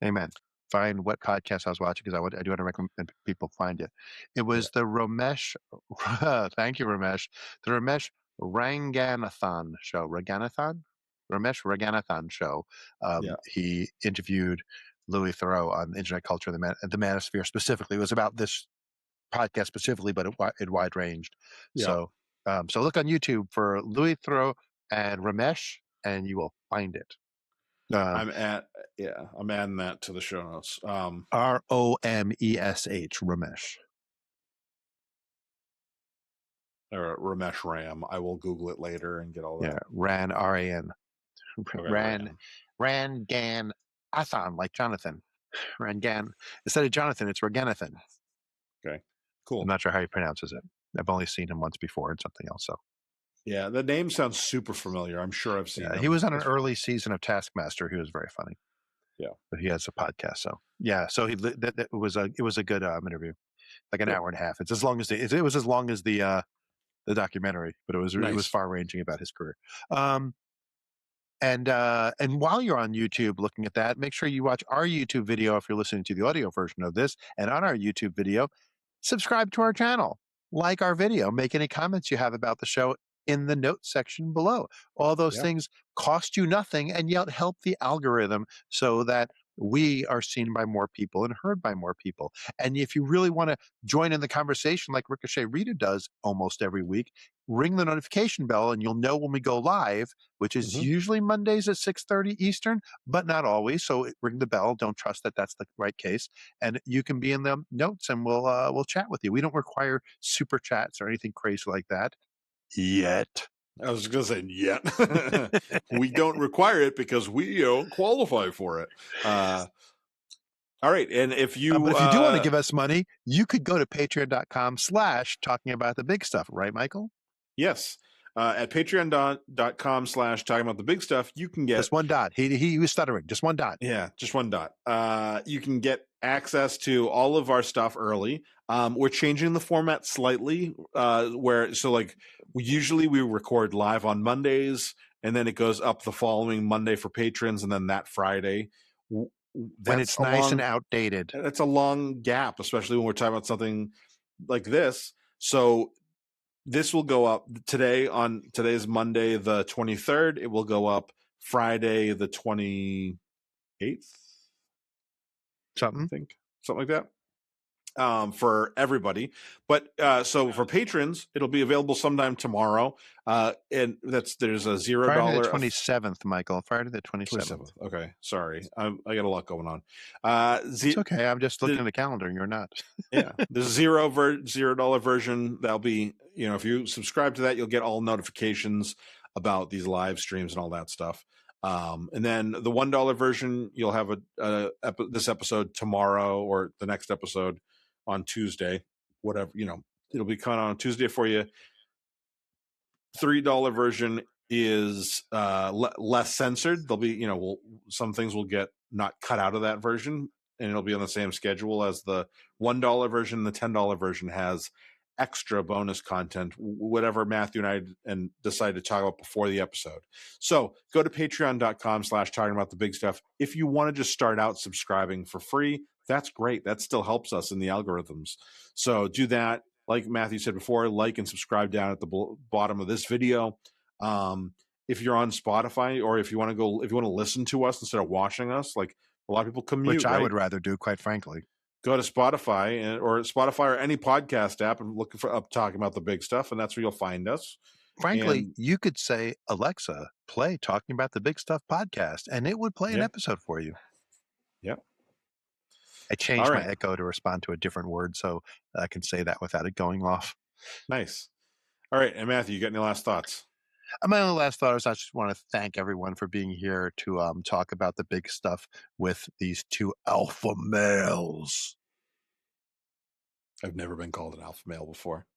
Amen. Find what podcast I was watching, because I do want to recommend people find it. It Yeah. was the Ramesh, thank you, Ramesh, the Ramesh Ranganathan show. Ramesh Ranganathan show. Yeah. He interviewed Louis Theroux on internet culture, the Manosphere specifically. It was about this podcast specifically, but it wide ranged. Yeah. So look on YouTube for Louis Theroux and Ramesh, and you will find it. I'm adding that to the show notes. Romesh, Ramesh. Or Ramesh Ram. I will Google it later and get all that. Yeah, Ran, R-A-N. Okay, Rangan Athan, like Jonathan. Rangan. Instead of Jonathan, it's Ranganathan. Okay, cool. I'm not sure how he pronounces it. I've only seen him once before in something else. So yeah, the name sounds super familiar. I'm sure I've seen him. He was on an early season of Taskmaster. He was very funny. Yeah, but he has a podcast. So yeah, so it was a good interview, like an hour and a half. It's as long as it was as long as the documentary, but it was far ranging about his career. And while you're on YouTube looking at that, make sure you watch our YouTube video if you're listening to the audio version of this. And on our YouTube video, subscribe to our channel, like our video, make any comments you have about the show in the notes section below. All those things cost you nothing and yet help the algorithm so that we are seen by more people and heard by more people. And if you really want to join in the conversation like Ricochet Rita does almost every week, ring the notification bell and you'll know when we go live, which is usually Mondays at 6:30 Eastern, but not always. So ring the bell. Don't trust that that's the right case. And you can be in the notes and we'll chat with you. We don't require super chats or anything crazy like that yet. I was going to say yet. We don't require it because we don't qualify for it. All right. And if you but if you do want to give us money, you could go to patreon.com/talking about the big stuff, right, Michael? Yes. At patreon.com/talking about the big stuff, you can get just one dot. He was stuttering. Just one dot. Yeah, just one dot. You can get access to all of our stuff early. We're changing the format slightly, usually we record live on Mondays, and then it goes up the following Monday for patrons, and then that Friday. When it's nice and outdated. That's a long gap, especially when we're talking about something like this. So this will go up today. On today's Monday the 23rd. It will go up Friday the 28th. Something. I think something like that. For everybody, but so for patrons, it'll be available sometime tomorrow. And there's a $0 Friday the 27th, Michael. Friday the 27th. Okay, sorry, I got a lot going on. It's okay. I'm just looking at the calendar, and you're not. Yeah, there's a $0 version that'll be, if you subscribe to that, you'll get all notifications about these live streams and all that stuff. And then the $1 version, you'll have this episode tomorrow or the next episode on Tuesday, whatever, it'll be kind of on Tuesday for you. $3 version is less censored. There'll be, some things will get not cut out of that version, and it'll be on the same schedule as the $1 version. The $10 version has extra bonus content, whatever Matthew and I decide to talk about before the episode. So go to patreon.com/talking about the big stuff. If you want to just start out subscribing for free, that's great. That still helps us in the algorithms. So do that. Like Matthew said before, like and subscribe down at the bottom of this video. If you're on Spotify, or if you want to listen to us instead of watching us, like a lot of people commute, which I would rather do, quite frankly. Go to Spotify or any podcast app and look for Talking About the Big Stuff, and that's where you'll find us. Frankly, you could say, Alexa, play Talking About the Big Stuff podcast, and it would play an episode for you. Yeah. I changed my echo to respond to a different word, so I can say that without it going off. Nice. All right. And Matthew, you got any last thoughts? My only last thought is I just want to thank everyone for being here to talk about the big stuff with these two alpha males. I've never been called an alpha male before.